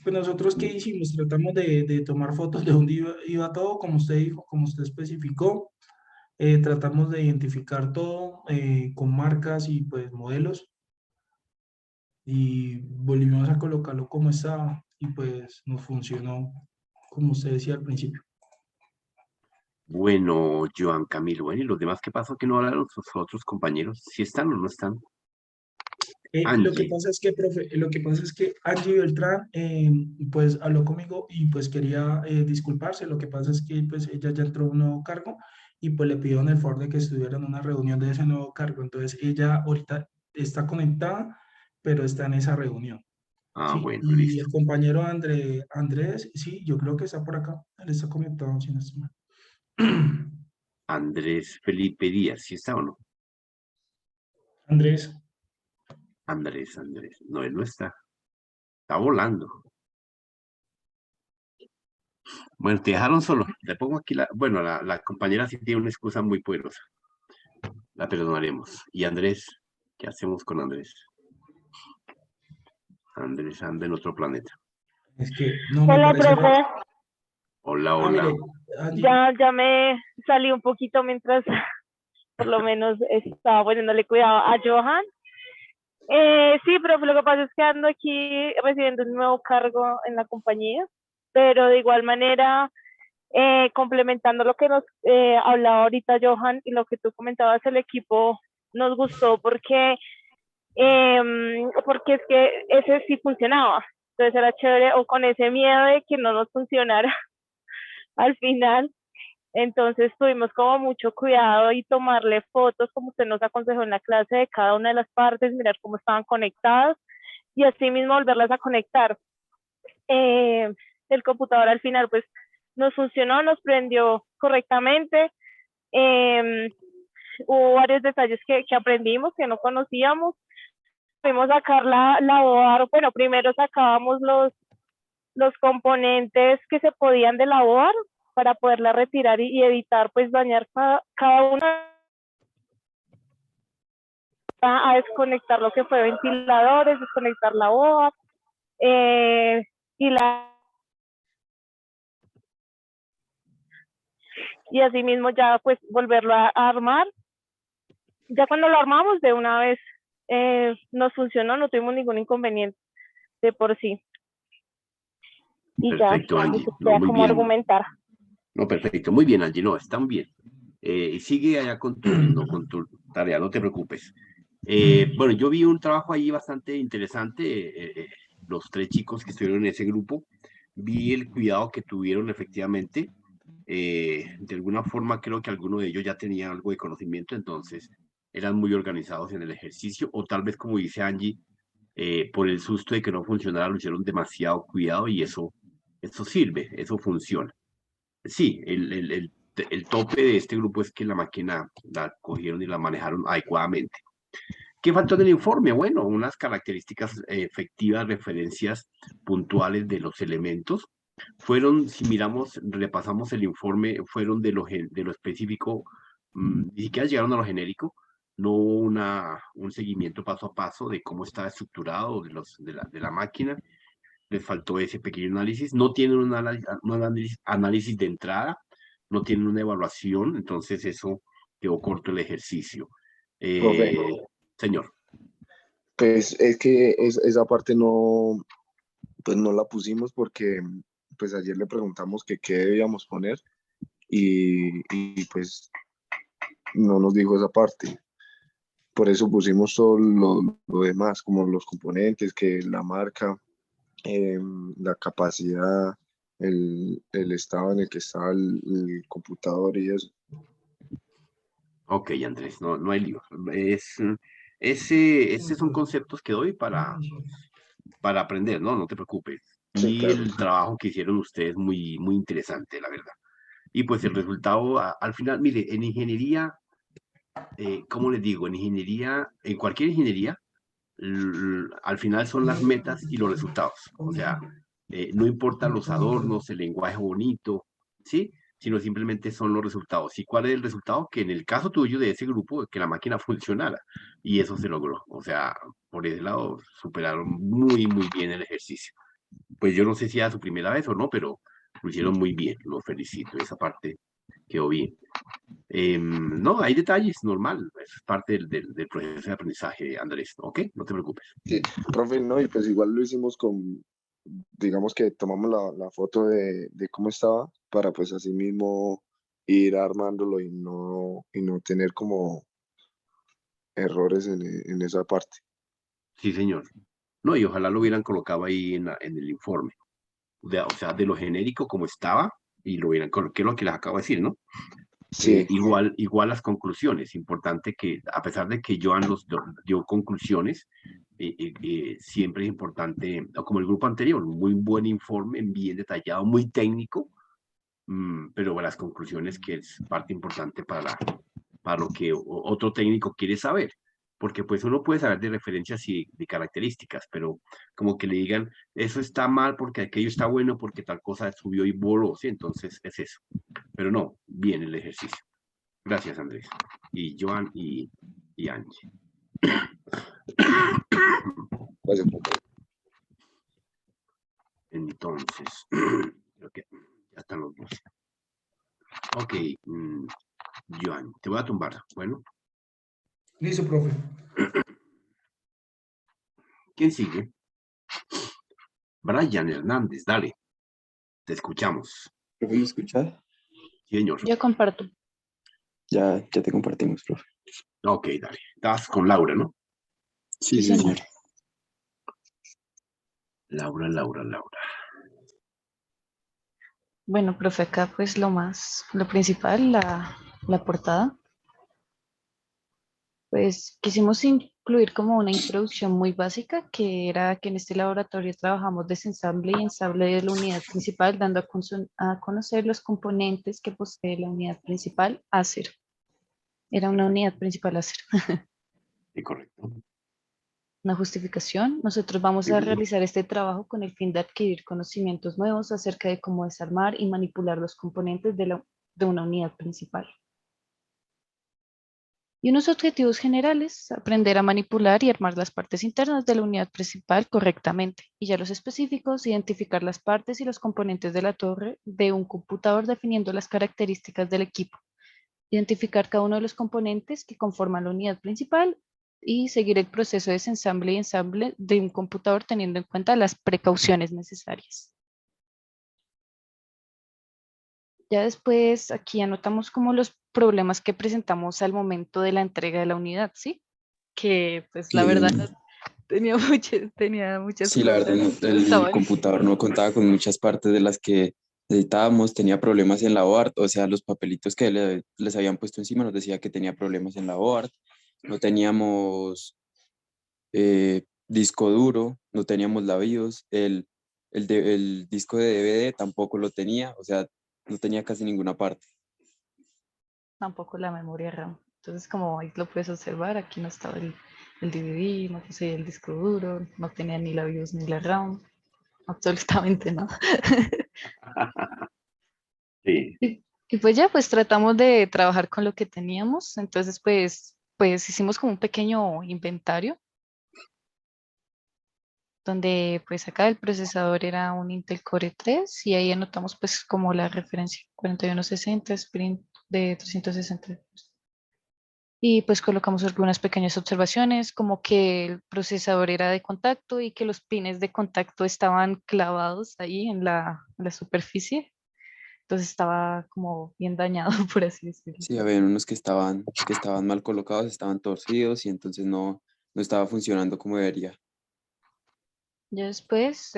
Pues nosotros, ¿qué hicimos? Tratamos de tomar fotos de dónde iba todo, como usted dijo, como usted especificó. Tratamos de identificar todo con marcas y pues modelos. Y volvimos a colocarlo como estaba y pues nos funcionó, como usted decía al principio. Bueno, Joan Camilo, bueno, ¿y los demás qué pasó? Que no hablaron sus otros compañeros. ¿Si están o no están? Lo que Angie. pasa es que, profe, lo que pasa es que Angie Beltrán, pues habló conmigo y pues quería disculparse. Lo que pasa es que pues ella ya entró a un nuevo cargo y pues le pidieron el favor de que estuviera en una reunión de ese nuevo cargo. Entonces ella ahorita está conectada, pero está en esa reunión. Ah, Sí, bueno, y listo. el compañero Andrés, sí, yo creo que está por acá. Él está conectado, si no estoy mal. Andrés Felipe Díaz, ¿sí está o no? Andrés. Andrés. No, él no está. Está volando. Bueno, te dejaron solo. Te pongo aquí bueno, la compañera sí tiene una excusa muy poderosa. La perdonaremos. Y Andrés, ¿qué hacemos con Andrés? Andrés anda en otro planeta. Es que no me Hola, parece raro. profe. Hola, Ah, hola. mire, Angie, Ya me salí un poquito mientras por lo menos estaba poniéndole cuidado a Johan. Sí, profe, lo que pasa es que ando aquí recibiendo un nuevo cargo en la compañía, pero de igual manera, complementando lo que nos hablaba ahorita Johan y lo que tú comentabas, el equipo nos gustó porque es que ese sí funcionaba. Entonces era chévere, o con ese miedo de que no nos funcionara al final. Entonces tuvimos como mucho cuidado y tomarle fotos, como usted nos aconsejó en la clase, de cada una de las partes, mirar cómo estaban conectadas y así mismo volverlas a conectar. El computador al final pues nos funcionó, nos prendió correctamente. Hubo varios detalles que aprendimos, que no conocíamos. Pudimos sacar la board, bueno, primero sacábamos los componentes que se podían de la board para poderla retirar y evitar pues dañar cada una a desconectar lo que fue ventiladores, desconectar la boa, y asimismo ya pues volverlo a armar. Ya cuando lo armamos de una vez nos funcionó, no tuvimos ningún inconveniente de por sí. Y Perfecto, ya, Angie. eso No, sea muy como bien. argumentar. No, perfecto. Muy bien, Angie. No, están bien. Y sigue allá con con tu tarea, no te preocupes. Bueno, yo vi un trabajo ahí bastante interesante. Los 3 chicos que estuvieron en ese grupo, vi el cuidado que tuvieron efectivamente. De alguna forma creo que alguno de ellos ya tenía algo de conocimiento, entonces eran muy organizados en el ejercicio, o tal vez como dice Angie, por el susto de que no funcionara, lo hicieron demasiado cuidado y eso sirve, eso funciona. Sí, el tope de este grupo es que la máquina la cogieron y la manejaron adecuadamente. ¿Qué faltó en el informe? Bueno, unas características efectivas, referencias puntuales de los elementos. Fueron, si miramos, repasamos el informe, fueron de lo específico, ni siquiera llegaron a lo genérico, no hubo un seguimiento paso a paso de cómo estaba estructurado de la máquina, les faltó ese pequeño análisis, no tienen análisis de entrada, no tienen una evaluación, entonces eso quedó corto el ejercicio. Profe, Señor. pues es que esa parte no, pues no la pusimos porque pues ayer le preguntamos que qué debíamos poner y pues no nos dijo esa parte. Por eso pusimos todo lo demás, como los componentes, que la marca, la capacidad, el estado en el que estaba el computador y eso. Ok, Andrés, no hay lío. Ese son conceptos que doy para aprender, ¿no? No te preocupes. Sí, Y claro. el trabajo que hicieron ustedes muy, muy interesante, la verdad. Y pues el resultado, al final, mire, en ingeniería, ¿cómo les digo? En ingeniería, en cualquier ingeniería, al final son las metas y los resultados. O sea, no importa los adornos, el lenguaje bonito, ¿sí? Sino simplemente son los resultados. ¿Y cuál es el resultado? Que en el caso tuyo de ese grupo, que la máquina funcionara. Y eso se logró. O sea, por ese lado, superaron muy, muy bien el ejercicio. Pues yo no sé si era su primera vez o no, pero lo hicieron muy bien. Los felicito. Esa parte quedó bien. No, hay detalles, normal. Es parte del proceso de aprendizaje, Andrés. ¿Ok? No te preocupes. Sí, profe, no, y pues igual lo hicimos con, digamos que tomamos la foto de cómo estaba para pues así mismo ir armándolo y no tener como errores en esa parte. Sí, señor. No, y ojalá lo hubieran colocado ahí en el informe. O sea, de lo genérico como estaba, y lo hubieran colocado, que es lo que les acabo de decir, ¿no? Sí, Igual las conclusiones. Importante que, a pesar de que Joan dio conclusiones, siempre es importante, como el grupo anterior, un muy buen informe, bien detallado, muy técnico, pero las conclusiones que es parte importante para lo que otro técnico quiere saber. Porque pues uno puede saber de referencias y de características, pero como que le digan, eso está mal porque aquello está bueno porque tal cosa subió y voló, ¿sí? Entonces es eso. Pero no, bien el ejercicio. Gracias, Andrés. Y Joan y Angie. gracias, profe. Entonces, creo que ya están los dos. Ok, Joan, te voy a tumbar. Bueno, Listo, profe. ¿quién sigue? Brian Hernández, dale. Te escuchamos. ¿Profe, me escuchas? Sí, señor. Yo comparto. Ya te compartimos, profe. Ok, dale. Estás con Laura, ¿no? Sí, Sí, señor. Laura. Bueno, profe, acá pues lo principal, la portada, pues quisimos incluir como una introducción muy básica, que era que en este laboratorio trabajamos desensamble y ensamble de la unidad principal, dando a conocer los componentes que posee la unidad principal ACER. Era una unidad principal ACER. Sí, correcto. Una justificación. Nosotros vamos a realizar este trabajo con el fin de adquirir conocimientos nuevos acerca de cómo desarmar y manipular los componentes de una unidad principal. Y unos objetivos generales, aprender a manipular y armar las partes internas de la unidad principal correctamente. Y ya los específicos, identificar las partes y los componentes de la torre de un computador definiendo las características del equipo. Identificar cada uno de los componentes que conforman la unidad principal y seguir el proceso de ensamble y ensamble de un computador teniendo en cuenta las precauciones necesarias. Ya después aquí anotamos como los problemas que presentamos al momento de la entrega de la unidad, ¿sí? Que pues la verdad tenía muchas Sí, la verdad, cosas. el computador no contaba con muchas partes de las que necesitábamos, tenía problemas en la board, o sea, los papelitos que les habían puesto encima nos decía que tenía problemas en la board, no teníamos disco duro, no teníamos la BIOS, el disco de DVD tampoco lo tenía, o sea, no tenía casi ninguna parte. Tampoco la memoria RAM. Entonces, como ahí lo puedes observar, aquí no estaba el DVD, no poseía el disco duro, no tenía ni la BIOS ni la RAM, absolutamente nada. Sí. Y pues ya, pues tratamos de trabajar con lo que teníamos. Entonces, pues hicimos como un pequeño inventario, donde pues acá el procesador era un Intel Core 3 y ahí anotamos pues como la referencia 4160 Sprint de 360. Y pues colocamos algunas pequeñas observaciones, como que el procesador era de contacto y que los pines de contacto estaban clavados ahí en la superficie. Entonces estaba como bien dañado, por así decirlo. Sí, había unos que estaban mal colocados, estaban torcidos y entonces no estaba funcionando como debería. Ya después,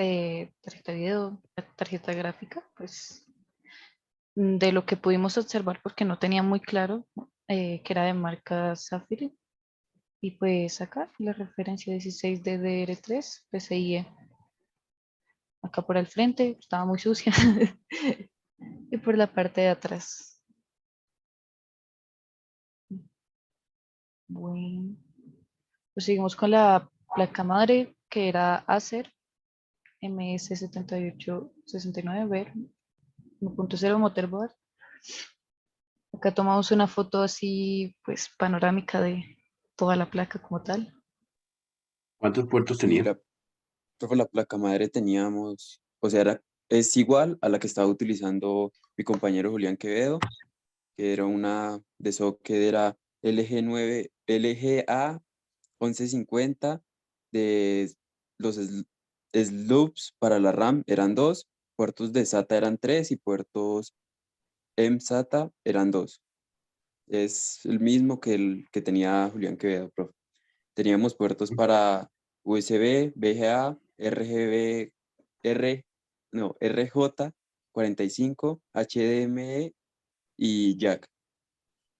tarjeta video, tarjeta gráfica, pues de lo que pudimos observar, porque no tenía muy claro que era de marca Zafir. Y pues acá la referencia 16 DDR3 PCIe. Acá por el frente estaba muy sucia. Y por la parte de atrás. Bueno, pues seguimos con la placa madre que era Acer MS7869B 1.0 motherboard. Acá tomamos una foto así, pues panorámica de toda la placa como tal. ¿Cuántos puertos Y tenía? la placa madre teníamos, o sea, es igual a la que estaba utilizando mi compañero Julián Quevedo, que era una de socket, era LG9, LGA 1150, de los sloops para la RAM eran 2, puertos de SATA eran 3 y puertos mSATA eran 2. Es el mismo que el que tenía Julián Quevedo, profe. Teníamos puertos para USB, VGA, RGB, RJ45, HDMI y jack.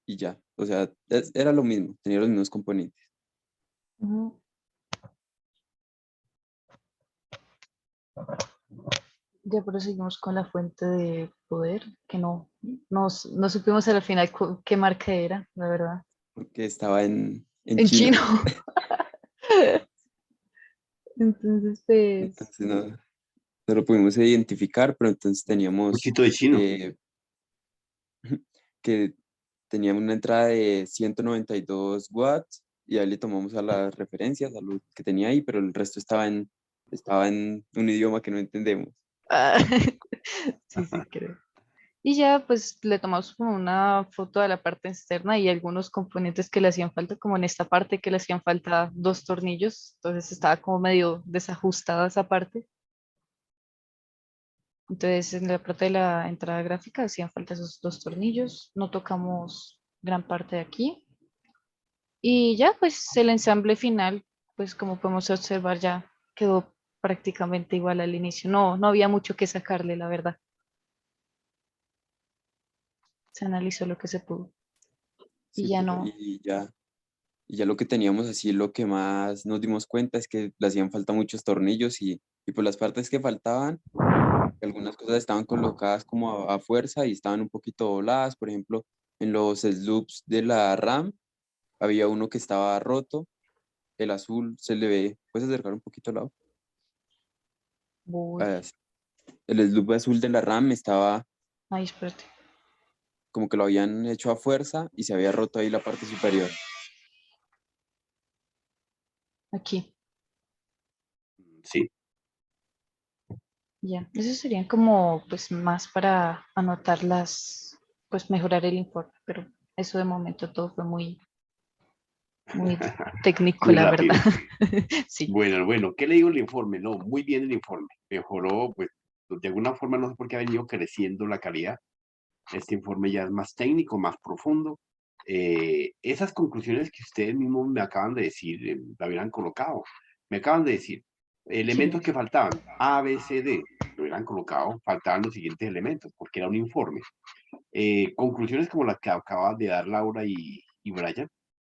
Y ya, o sea, era lo mismo, tenía los mismos componentes. Ujú. Ya proseguimos con la fuente de poder, que no supimos al final qué marca era, la verdad. Porque estaba en En China. chino. Entonces, pues, Entonces no lo pudimos identificar, pero entonces teníamos Poquito de chino. que teníamos una entrada de 192 watts y ahí le tomamos a las referencias, a lo que tenía ahí, pero el resto estaba en un idioma que no entendemos. sí, creo. Y ya pues le tomamos como una foto de la parte externa y algunos componentes que le hacían falta, como en esta parte que le hacían falta 2 tornillos, entonces estaba como medio desajustada esa parte. Entonces en la parte de la entrada gráfica hacían falta esos 2 tornillos, no tocamos gran parte de aquí. Y ya pues el ensamble final, pues como podemos observar ya quedó prácticamente igual al inicio, no había mucho que sacarle, la verdad. Se analizó lo que se pudo. Y Sí, ya profe, no. y ya lo que teníamos así, lo que más nos dimos cuenta es que le hacían falta muchos tornillos y por las partes que faltaban, algunas cosas estaban colocadas como a fuerza y estaban un poquito dobladas. Por ejemplo, en los sloops de la RAM había uno que estaba roto, el azul se le ve, ¿puedes acercar un poquito al lado? Voy. Ah, sí. El sloop azul de la RAM estaba Ay, espérate. como que lo habían hecho a fuerza y se había roto ahí la parte superior. aquí. Sí. Ya, eso serían como pues más para anotar pues mejorar el informe, pero eso de momento todo fue muy técnico, Muy la verdad. rápido. Sí. Bueno, ¿qué le digo el informe? No, muy bien el informe. Mejoró, pues, de alguna forma, no sé por qué ha venido creciendo la calidad. Este informe ya es más técnico, más profundo. Esas conclusiones que ustedes mismos me acaban de decir, la hubieran colocado. Me acaban de decir, elementos que faltaban, A, B, C, D, lo hubieran colocado, faltaban los siguientes elementos, porque era un informe. Conclusiones como las que acaban de dar Laura y Brian,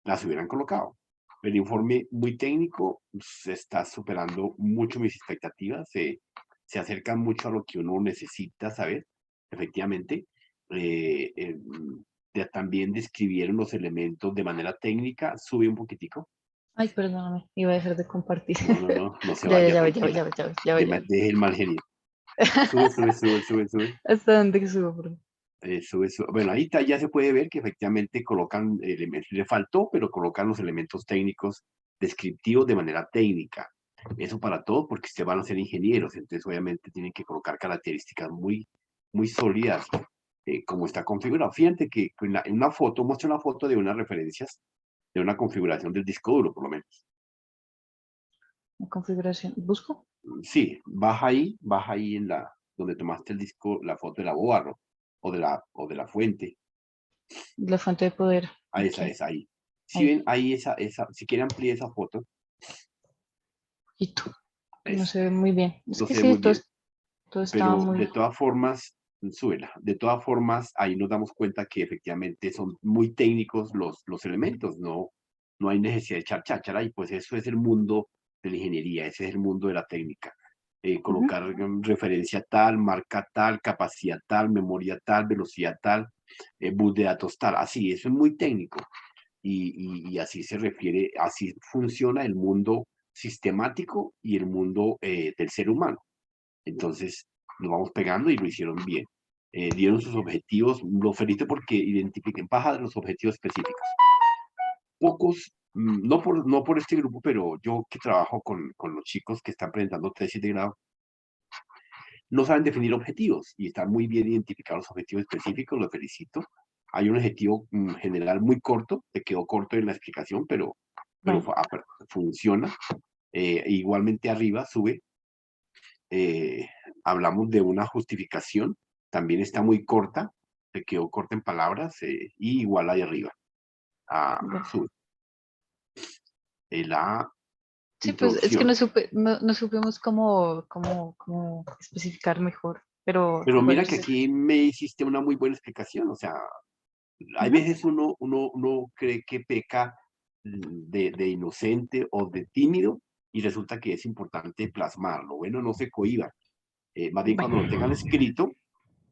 las hubieran colocado. El informe muy técnico se está superando mucho mis expectativas, se acerca mucho a lo que uno necesita saber, efectivamente. Eh, eh, También describieron los elementos de manera técnica, sube un poquitico. Ay, perdóname, iba a dejar de compartir. No se Ya, ya, vaya, ya voy, ya voy, tranquila. ya voy, ya voy, ya voy, ya voy. Deje el mal genio. Sube. ¿Hasta dónde subo, bro? Eso. Bueno, ahí ya se puede ver que efectivamente colocan elementos, le faltó, pero colocan los elementos técnicos descriptivos de manera técnica. Eso para todo, porque ustedes van a ser ingenieros, entonces obviamente tienen que colocar características muy sólidas, como está configurado. Fíjate que en una foto, muestra una foto de unas referencias de una configuración del disco duro, por lo menos. La configuración. ¿Busco? Sí, baja ahí donde tomaste el disco, la foto de la bobarro o de la fuente. La fuente de poder. A esa Aquí. es ahí. Si Ahí. ven ahí si quieren ampliar esa foto, Poquito. No eso, se ve muy bien. Es no que se ve sí, muy bien. todo estaba Pero muy. de todas formas, súbela. De todas formas, ahí nos damos cuenta que efectivamente son muy técnicos los elementos, no hay necesidad de echar cháchara, y pues eso es el mundo de la ingeniería, ese es el mundo de la técnica. Colocar referencia tal, marca tal, capacidad tal, memoria tal, velocidad tal, bus de datos tal, así, eso es muy técnico. Y así se refiere, así funciona el mundo sistemático y el mundo del ser humano. Entonces, nos vamos pegando y lo hicieron bien. Dieron sus objetivos, los felicito porque identifiquen paja de los objetivos específicos. Pocos, no por este grupo, pero yo que trabajo con los chicos que están presentando tesis de grado, no saben definir objetivos y están muy bien identificados los objetivos específicos, los felicito. Hay un objetivo general muy corto, te quedó corto en la explicación, pero Bueno, funciona. Igualmente arriba sube, hablamos de una justificación, también está muy corta, te quedó corta en palabras, y igual ahí arriba, bueno. sube. La Sí, pues es que introducción. no supimos cómo especificar mejor, pero Pero igual mira que pues, aquí me hiciste una muy buena explicación, o sea, hay ujú. veces uno cree que peca de inocente o de tímido y resulta que es importante plasmarlo. Bueno, no se cohiban. Más bien cuando lo tengan Bueno, escrito,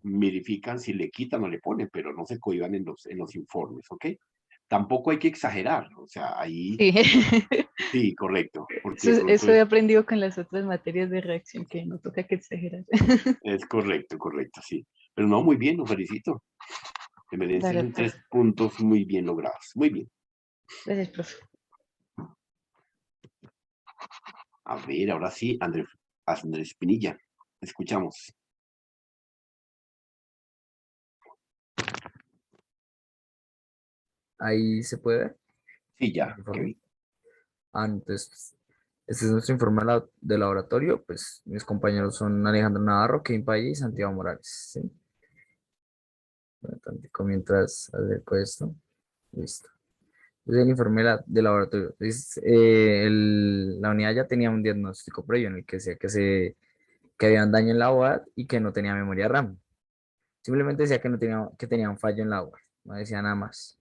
verifican si le quitan o le ponen, pero no se cohiban en los informes, ¿ok? Tampoco hay que exagerar, o sea, ahí sí. sí, correcto, porque Eso, de pronto eso he aprendido con las otras materias de reacción, que no toca que exagerar. es correcto, sí. Pero no, muy bien, lo felicito. Te Dale, merecen profe. 3 puntos muy bien logrados. Muy bien. Gracias, profe. A ver, ahora sí, Andrés Pinilla, escuchamos. Ahí se puede ver Sí, el ya, informe. Entonces, este es nuestro informe de laboratorio. Pues mis compañeros son Alejandro Navarro, Kevin Paye y Santiago Morales. ¿Sí? Bueno, tantico mientras acerco esto. Listo. Entonces, el informe de laboratorio. Entonces, la unidad ya tenía un diagnóstico previo en el que decía que había un daño en la board y que no tenía memoria RAM. Simplemente decía que tenía un fallo en la board. No decía nada más.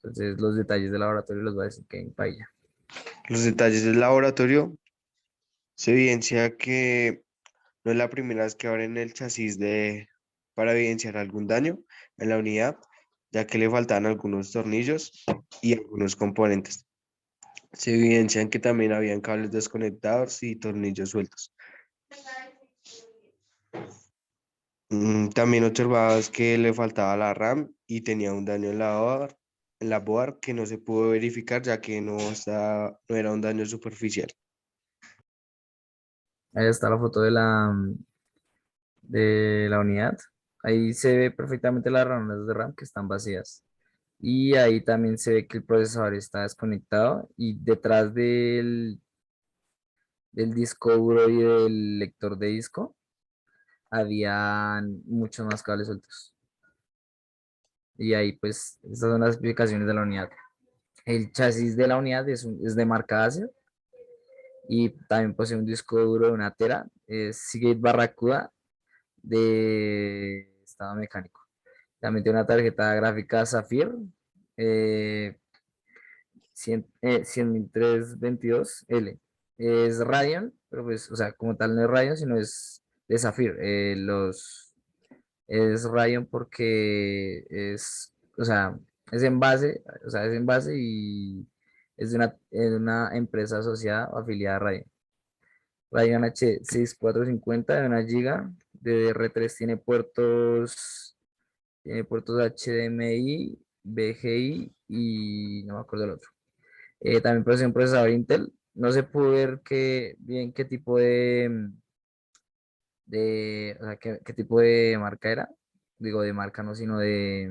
Entonces, los detalles del laboratorio los va a decir Kevin Paye. Los detalles del laboratorio se evidencia que no es la primera vez que abren el chasis para evidenciar algún daño en la unidad, ya que le faltaban algunos tornillos y algunos componentes. Se evidencian que también habían cables desconectados y tornillos sueltos. También observabas que le faltaba la RAM y tenía un daño en la board en la BOAR que no se pudo verificar ya que no era un daño superficial. Ahí está la foto de la unidad. Ahí se ve perfectamente las ranuras de RAM que están vacías. Y ahí también se ve que el procesador está desconectado y detrás del disco duro y del lector de disco habían muchos más cables sueltos. Y ahí pues estas son las explicaciones de la unidad. El chasis de la unidad es de marca Acer y también posee un disco duro de 1 tera, es Seagate Barracuda de estado mecánico. También tiene una tarjeta gráfica Zafir 100.322L. Es Radeon, pero pues, o sea, como tal no es Radeon, sino es de Zafir. Es Radeon porque o sea, es en base y es de una empresa asociada o afiliada a Radeon. Radeon H6450 de 1 GB, DDR3 tiene puertos HDMI, VGI y no me acuerdo el otro. También posee un procesador Intel. No se pudo ver bien qué tipo o sea, qué tipo de marca era. Digo, de marca no, sino se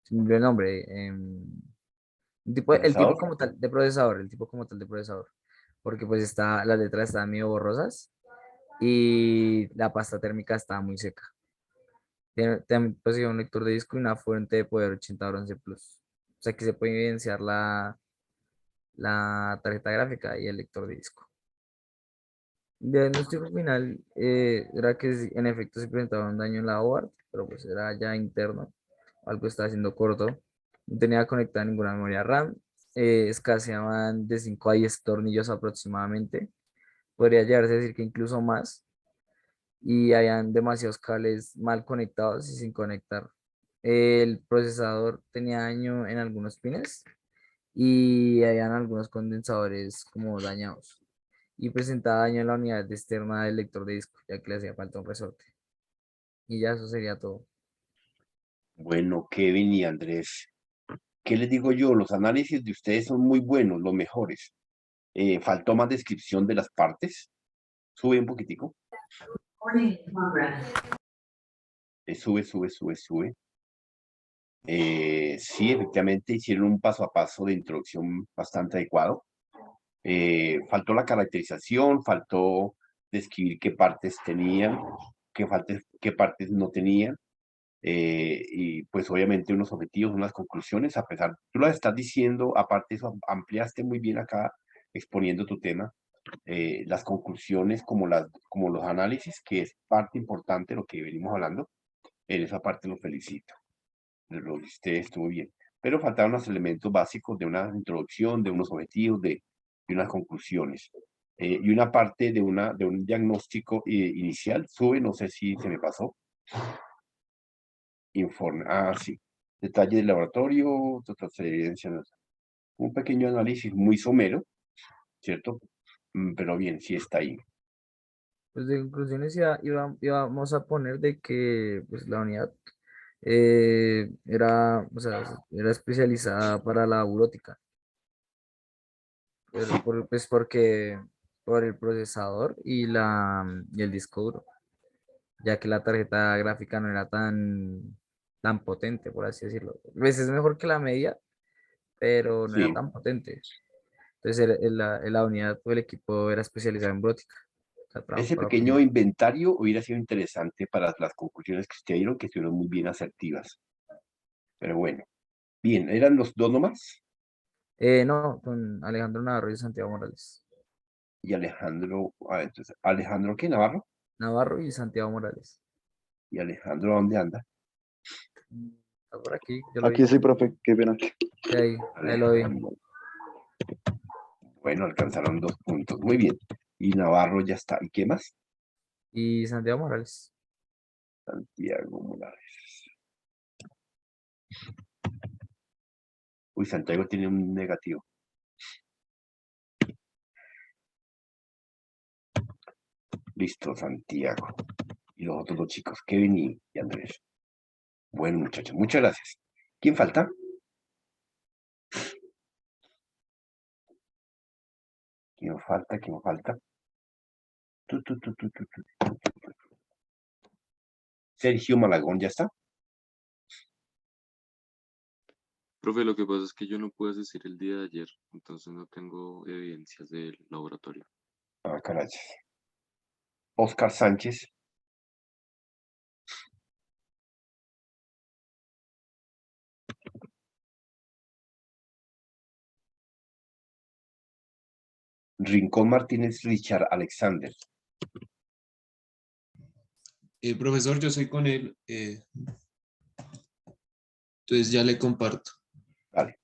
me olvidó el nombre. El tipo ¿Procesador? como tal de procesador, el tipo como tal de procesador. Porque pues las letras estaban medio borrosas y la pasta térmica estaba muy seca. También posee un lector de disco y una fuente de poder 80 Bronce Plus. O sea que se puede evidenciar la tarjeta gráfica y el lector de disco. El diagnóstico final era que en efecto se presentaba un daño en la board, pero pues era ya interno, algo estaba haciendo corto, no tenía conectada ninguna memoria RAM, escaseaban de 5 a 10 tornillos aproximadamente, podría llegarse a decir que incluso más, y habían demasiados cables mal conectados y sin conectar. El procesador tenía daño en algunos pines y habían algunos condensadores como dañados y presentaba daño en la unidad externa del lector de disco, ya que le hacía falta un resorte. Y ya eso sería todo. Bueno, Kevin y Andrés, ¿qué les digo yo? Los análisis de ustedes son muy buenos, los mejores. Faltó más descripción de las partes. Sube un poquitico. Sube. Sí, efectivamente hicieron un paso a paso de introducción bastante adecuado. Faltó la caracterización, faltó describir qué partes tenían, qué partes no tenían. Y pues obviamente unos objetivos, unas conclusiones, a pesar, tú lo estás diciendo, aparte eso ampliaste muy bien acá exponiendo tu tema, las conclusiones como los análisis, que es parte importante de lo que venimos hablando, en esa parte lo felicito, lo hiciste, estuvo bien, pero faltaban los elementos básicos de una introducción, de unos objetivos, de unas conclusiones. Y una parte de un diagnóstico inicial, sube, no sé si se me pasó, informe, sí, detalle del laboratorio, otras evidencias, un pequeño análisis muy somero, ¿cierto? Pero bien, sí está ahí. Pues de conclusiones íbamos a poner de que pues, la unidad o sea, era especializada para la burótica. Pues porque por el procesador y el disco duro, ya que la tarjeta gráfica no era tan potente, por así decirlo. Pues es mejor que la media, pero no era Sí, tan potente. Entonces la unidad o el equipo era especializado en brótica. O sea, ese para pequeño oprimir. inventario hubiera sido interesante para las conclusiones que usted dieron, que estuvieron muy bien asertivas. Pero bueno, bien, ¿eran los dos nomás? No, con Alejandro Navarro y Santiago Morales. Y Alejandro, entonces, ¿Alejandro qué, Navarro? Navarro y Santiago Morales. ¿Y Alejandro dónde anda? Está por aquí, yo lo vi. Aquí sí, profe, qué pena. Sí, ahí lo vi. Alejandro. Bueno, alcanzaron 2 puntos, muy bien. Y Navarro ya está. ¿Y qué más? Y Santiago Morales. Santiago Morales. Uy, Santiago tiene un negativo. Listo, Santiago. Y los otros dos chicos, Kevin y Andrés. Bueno, muchachos, muchas gracias. ¿Quién falta? ¿Quién falta? ¿Quién falta? Sergio Malagón, ¿ya está? Profe, lo que pasa es que yo no pude asistir el día de ayer, entonces no tengo evidencias del laboratorio. Ah, caray. Oscar Sánchez. Rincón Martínez Richard Alexander. Profesor, yo soy con él, entonces ya le comparto. Vale.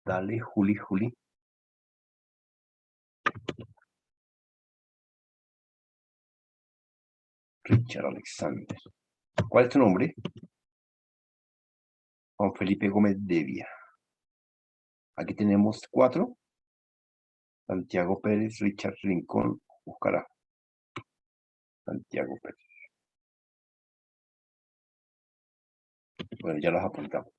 Dale, Juli. Richard Alexander. ¿Cuál es tu nombre? Juan Felipe Gómez Devia. Aquí tenemos 4. Santiago Pérez, Richard Rincón, Bucará. Santiago Pérez. Bueno, ya los apuntamos.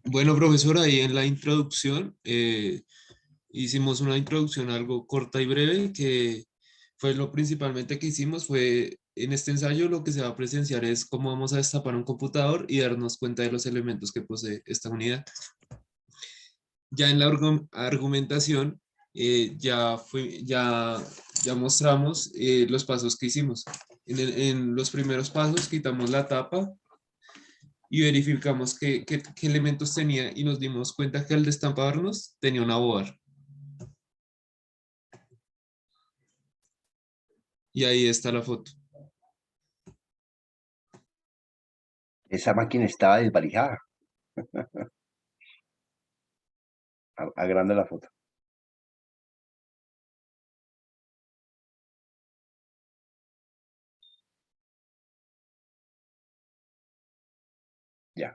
Bueno, profesor, ahí en la introducción hicimos una introducción algo corta y breve, que fue lo principalmente que hicimos, fue en este ensayo lo que se va a presenciar es cómo vamos a destapar un computador y darnos cuenta de los elementos que posee esta unidad. Ya en la argumentación ya mostramos los pasos que hicimos. En los primeros pasos quitamos la tapa y verificamos qué elementos tenía y nos dimos cuenta que al destaparnos tenía una board. Y ahí está la foto. Esa máquina estaba desvalijada. Agranda la foto. Ya.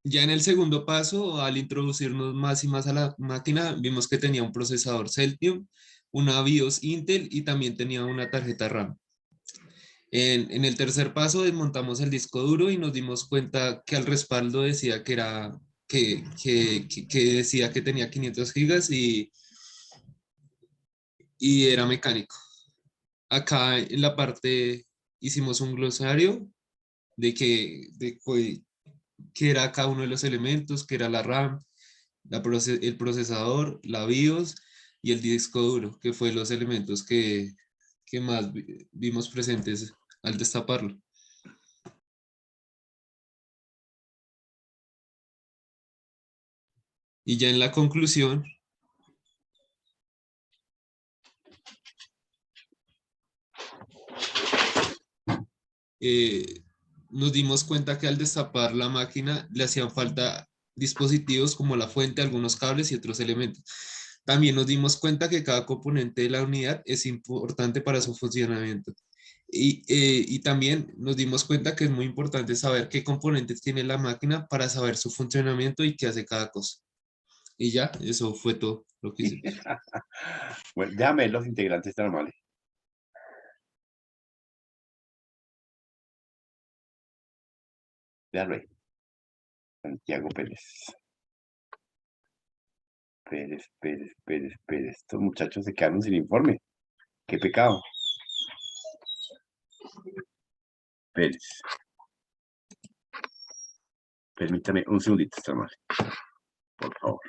Ya en el segundo paso, al introducirnos más y más a la máquina, vimos que tenía un procesador Celtium, una BIOS Intel y también tenía una tarjeta RAM. En el tercer paso desmontamos el disco duro y nos dimos cuenta que al respaldo decía que decía que tenía 500 gigas y era mecánico. Acá en la parte hicimos un glosario de qué era cada uno de los elementos, qué era la RAM, el procesador, la BIOS y el disco duro, que fue los elementos que más vimos presentes al destaparlo. Y ya en la conclusión, nos dimos cuenta que al destapar la máquina le hacían falta dispositivos como la fuente, algunos cables y otros elementos. También nos dimos cuenta que cada componente de la unidad es importante para su funcionamiento. Y también nos dimos cuenta que es muy importante saber qué componentes tiene la máquina para saber su funcionamiento y qué hace cada cosa. Y ya, eso fue todo lo que hicimos. Bueno, déjame ver los integrantes normales. Déjalo ahí. Santiago Pérez. Pérez. Estos muchachos se quedaron sin informe. Qué pecado. Pérez. Permítame un segundito, está mal. Por favor.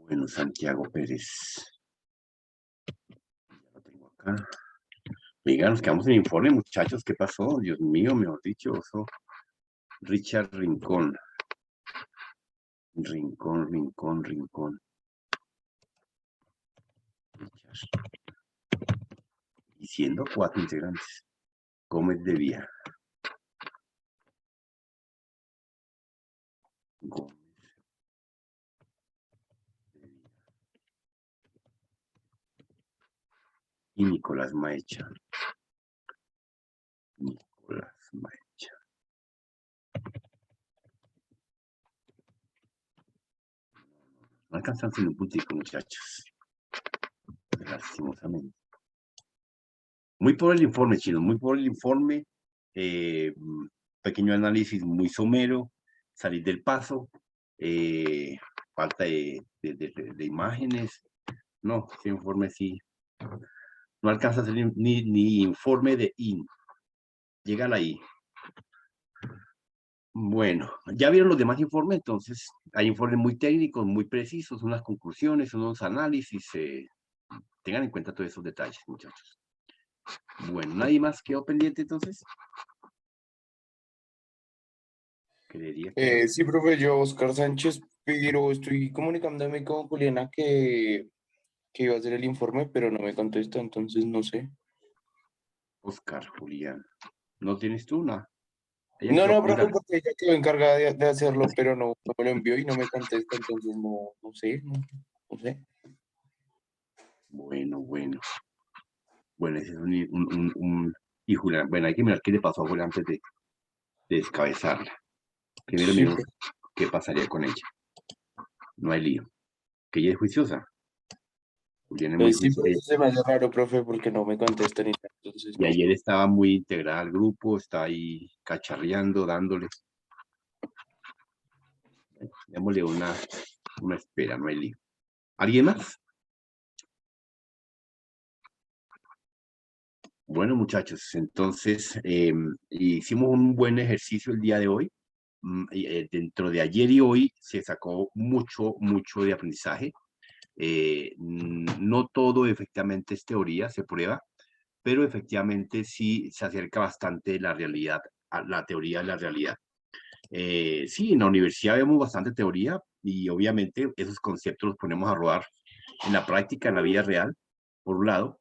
Bueno, Santiago Pérez. Ya lo tengo acá. Oiga, nos quedamos en informe, muchachos. ¿Qué pasó? Dios mío, mejor dicho. Richard Rincón. Rincón. Richard. Y siendo 4 integrantes. Gómez de Vía. Gómez de Vía. Y Nicolás Maecha. No alcanzan sin un puntico, muchachos. Lastimosamente. Muy por el informe, chino, muy por el informe. Pequeño análisis muy somero. Salir del paso. Falta de imágenes. No, ese informe sí. No alcanza a ser ni informe de IN. Llega ahí. Bueno, ya vieron los demás informes, entonces hay informes muy técnicos, muy precisos, unas conclusiones, unos análisis. Tengan en cuenta todos esos detalles, muchachos. Bueno, ¿nadie más quedó pendiente entonces? Creería que... Sí, profe, yo, Oscar Sánchez, pero estoy comunicándome con Juliana que iba a hacer el informe, pero no me contesta, entonces no sé. Oscar, Julián. ¿No tienes tú una? No, profe, porque ella quedó encargada de hacerlo, pero no me lo envió y no me contesta, entonces no sé. Bueno. Bueno, ese es y Julián, bueno, hay que mirar qué le pasó a Julián antes de descabezarla. Primero Sí, miremos qué pasaría con ella. No hay lío. Que ella es juiciosa. Julián es muy sí, juiciosa. pero eso se me hace raro, profe, porque no me contesta ni nada, entonces Y no. ayer estaba muy integrada al grupo, está ahí cacharreando, dándole. Démosle una espera, no hay lío. ¿Alguien más? Bueno, muchachos, entonces hicimos un buen ejercicio el día de hoy. Dentro de ayer y hoy se sacó mucho de aprendizaje. No todo efectivamente es teoría, se prueba, pero efectivamente sí se acerca bastante la realidad, a la teoría de la realidad. Sí, en la universidad vemos bastante teoría y obviamente esos conceptos los ponemos a rodar en la práctica, en la vida real, por un lado,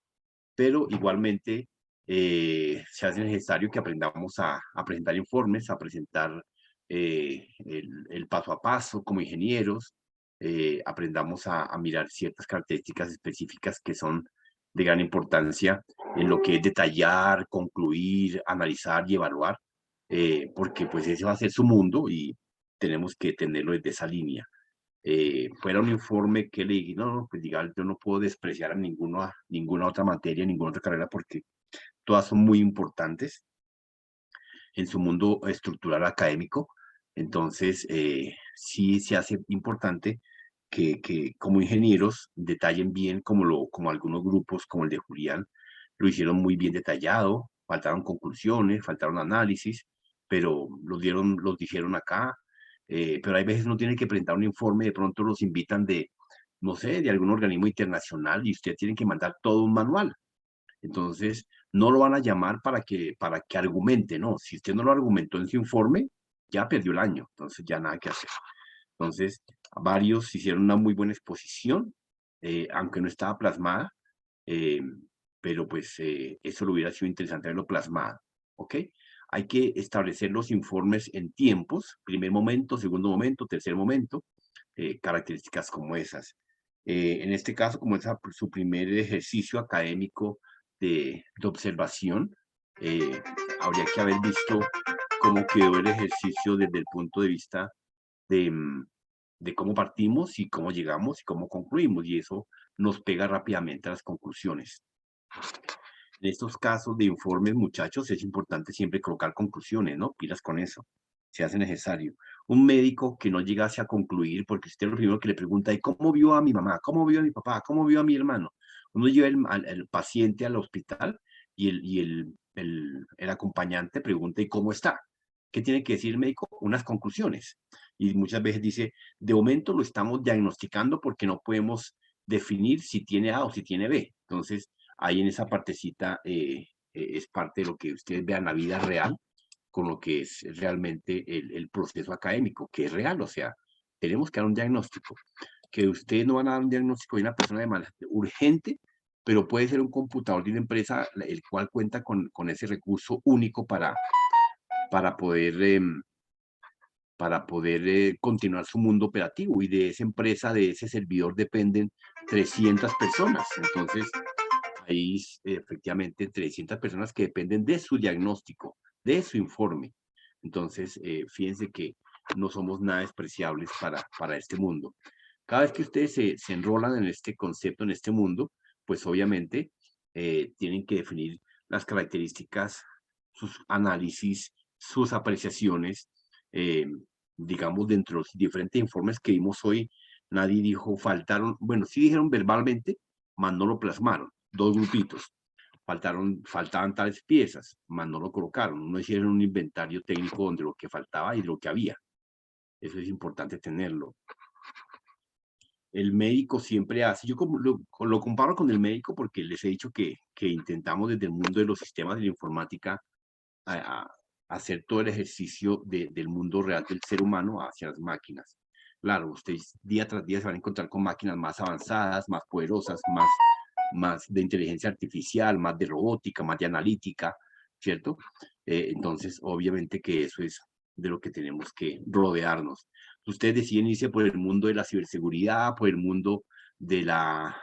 pero igualmente se hace necesario que aprendamos a presentar informes, a presentar el paso a paso como ingenieros, aprendamos a mirar ciertas características específicas que son de gran importancia en lo que es detallar, concluir, analizar y evaluar, porque pues ese va a ser su mundo y tenemos que tenerlo desde esa línea. Fuera un informe que le dije, no, pues diga, yo no puedo despreciar a ninguna otra materia, ninguna otra carrera, porque todas son muy importantes en su mundo estructural académico. Entonces, sí se hace importante que como ingenieros detallen bien, como algunos grupos, como el de Julián, lo hicieron muy bien detallado, faltaron conclusiones, faltaron análisis, pero los dijeron acá. Pero hay veces uno tiene que presentar un informe, de pronto los invitan de, no sé, de algún organismo internacional y usted tiene que mandar todo un manual. Entonces, no lo van a llamar para que argumente, ¿no? Si usted no lo argumentó en su informe, ya perdió el año, entonces ya nada que hacer. Entonces, varios hicieron una muy buena exposición, aunque no estaba plasmada, eh, pero pues eso lo hubiera sido interesante verlo plasmado, ¿ok? Hay que establecer los informes en tiempos, primer momento, segundo momento, tercer momento, características como esas. En este caso, como es su primer ejercicio académico de observación, habría que haber visto cómo quedó el ejercicio desde el punto de vista de cómo partimos y cómo llegamos y cómo concluimos, y eso nos pega rápidamente a las conclusiones. En estos casos de informes, muchachos, es importante siempre colocar conclusiones, ¿no? Pilas con eso, se hace necesario. Un médico que no llegase a concluir, porque usted lo primero que le pregunta es, ¿cómo vio a mi mamá? ¿Cómo vio a mi papá? ¿Cómo vio a mi hermano? Uno lleva al paciente al hospital y el acompañante pregunta, ¿y cómo está? ¿Qué tiene que decir el médico? Unas conclusiones. Y muchas veces dice, de momento lo estamos diagnosticando porque no podemos definir si tiene A o si tiene B. Entonces, ahí en esa partecita es parte de lo que ustedes vean la vida real con lo que es realmente el proceso académico, que es real, o sea, tenemos que dar un diagnóstico. Que ustedes no van a dar un diagnóstico de una persona de manera urgente, pero puede ser un computador de una empresa el cual cuenta con ese recurso único para poder continuar su mundo operativo, y de esa empresa, de ese servidor dependen 300 personas. Entonces, hay efectivamente 300 personas que dependen de su diagnóstico, de su informe. Entonces, fíjense que no somos nada despreciables para este mundo. Cada vez que ustedes se enrolan en este concepto, en este mundo, pues obviamente tienen que definir las características, sus análisis, sus apreciaciones. Digamos, dentro de los diferentes informes que vimos hoy, nadie dijo, faltaron, bueno, sí dijeron verbalmente, mas no lo plasmaron, dos grupitos. Faltaban tales piezas, mas no lo colocaron, no hicieron un inventario técnico donde lo que faltaba y lo que había. Eso es importante tenerlo. El médico siempre hace, yo lo comparo con el médico porque les he dicho que intentamos desde el mundo de los sistemas de la informática a hacer todo el ejercicio del mundo real del ser humano hacia las máquinas. Claro, ustedes día tras día se van a encontrar con máquinas más avanzadas, más poderosas, más de inteligencia artificial, más de robótica, más de analítica, ¿cierto? Entonces, obviamente que eso es de lo que tenemos que rodearnos. Ustedes deciden irse por el mundo de la ciberseguridad, por el mundo de la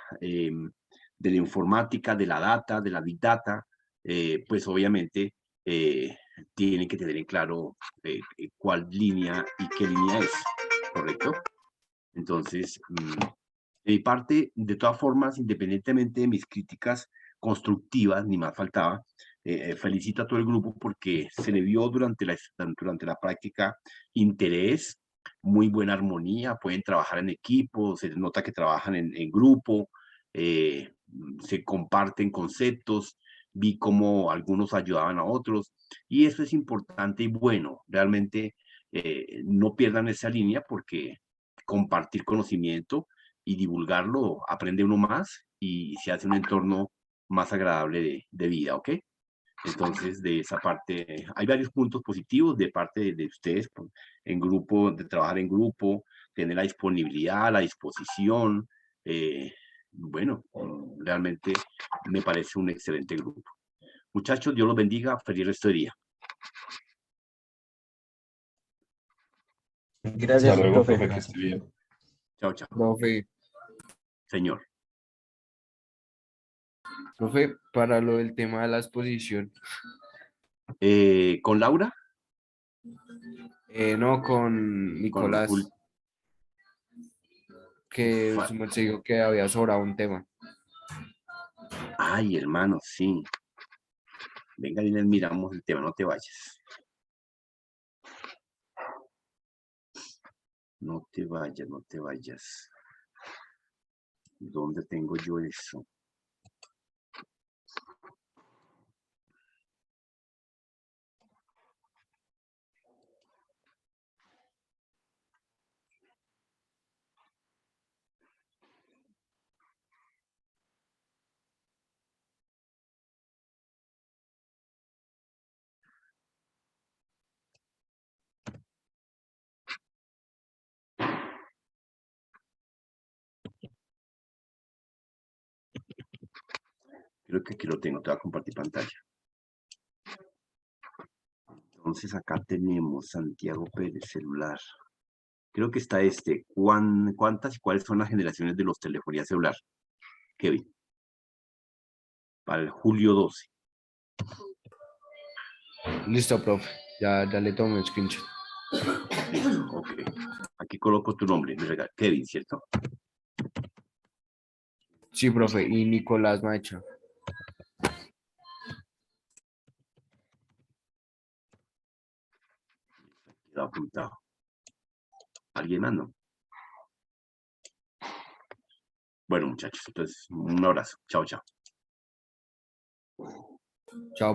informática, de la data, de la big data, pues obviamente tienen que tener en claro cuál línea y qué línea es, ¿correcto? Entonces, de mi parte, de todas formas, independientemente de mis críticas constructivas, ni más faltaba, felicito a todo el grupo porque se le vio durante la práctica interés, muy buena armonía, pueden trabajar en equipo, se nota que trabajan en grupo, se comparten conceptos, vi cómo algunos ayudaban a otros, y eso es importante y bueno, realmente no pierdan esa línea porque compartir conocimiento y divulgarlo, aprende uno más y se hace un entorno más agradable de vida, ¿ok? Entonces, de esa parte, hay varios puntos positivos de parte de ustedes, en grupo, de trabajar en grupo, tener la disponibilidad, la disposición. Bueno, realmente me parece un excelente grupo. Muchachos, Dios los bendiga, feliz resto de día. Gracias, Hasta luego, profe. profe, que esté bien. Chao, chao. Profe, Señor. Profe, para lo del tema de la exposición, ¿Con Laura? no con Nicolás, que Fa- su merced dijo que había sobrado un tema. Ay, hermano, sí. Venga, y miramos el tema, no te vayas. No te vayas, no te vayas. ¿Dónde tengo yo eso? Creo que aquí lo tengo, te voy a compartir pantalla. Entonces acá tenemos Santiago Pérez, celular. Creo que está este. ¿Cuántas y cuáles son las generaciones de los telefonía celular? Kevin. Para el julio 12. Listo, profe. Ya le tomo el screenshot. Ok. Aquí coloco tu nombre. Kevin, ¿cierto? Sí, profe. Y Nicolás Macha. Quedó apuntado. ¿Alguien más, no? Bueno, muchachos, entonces un abrazo. Chao, chao. Chao.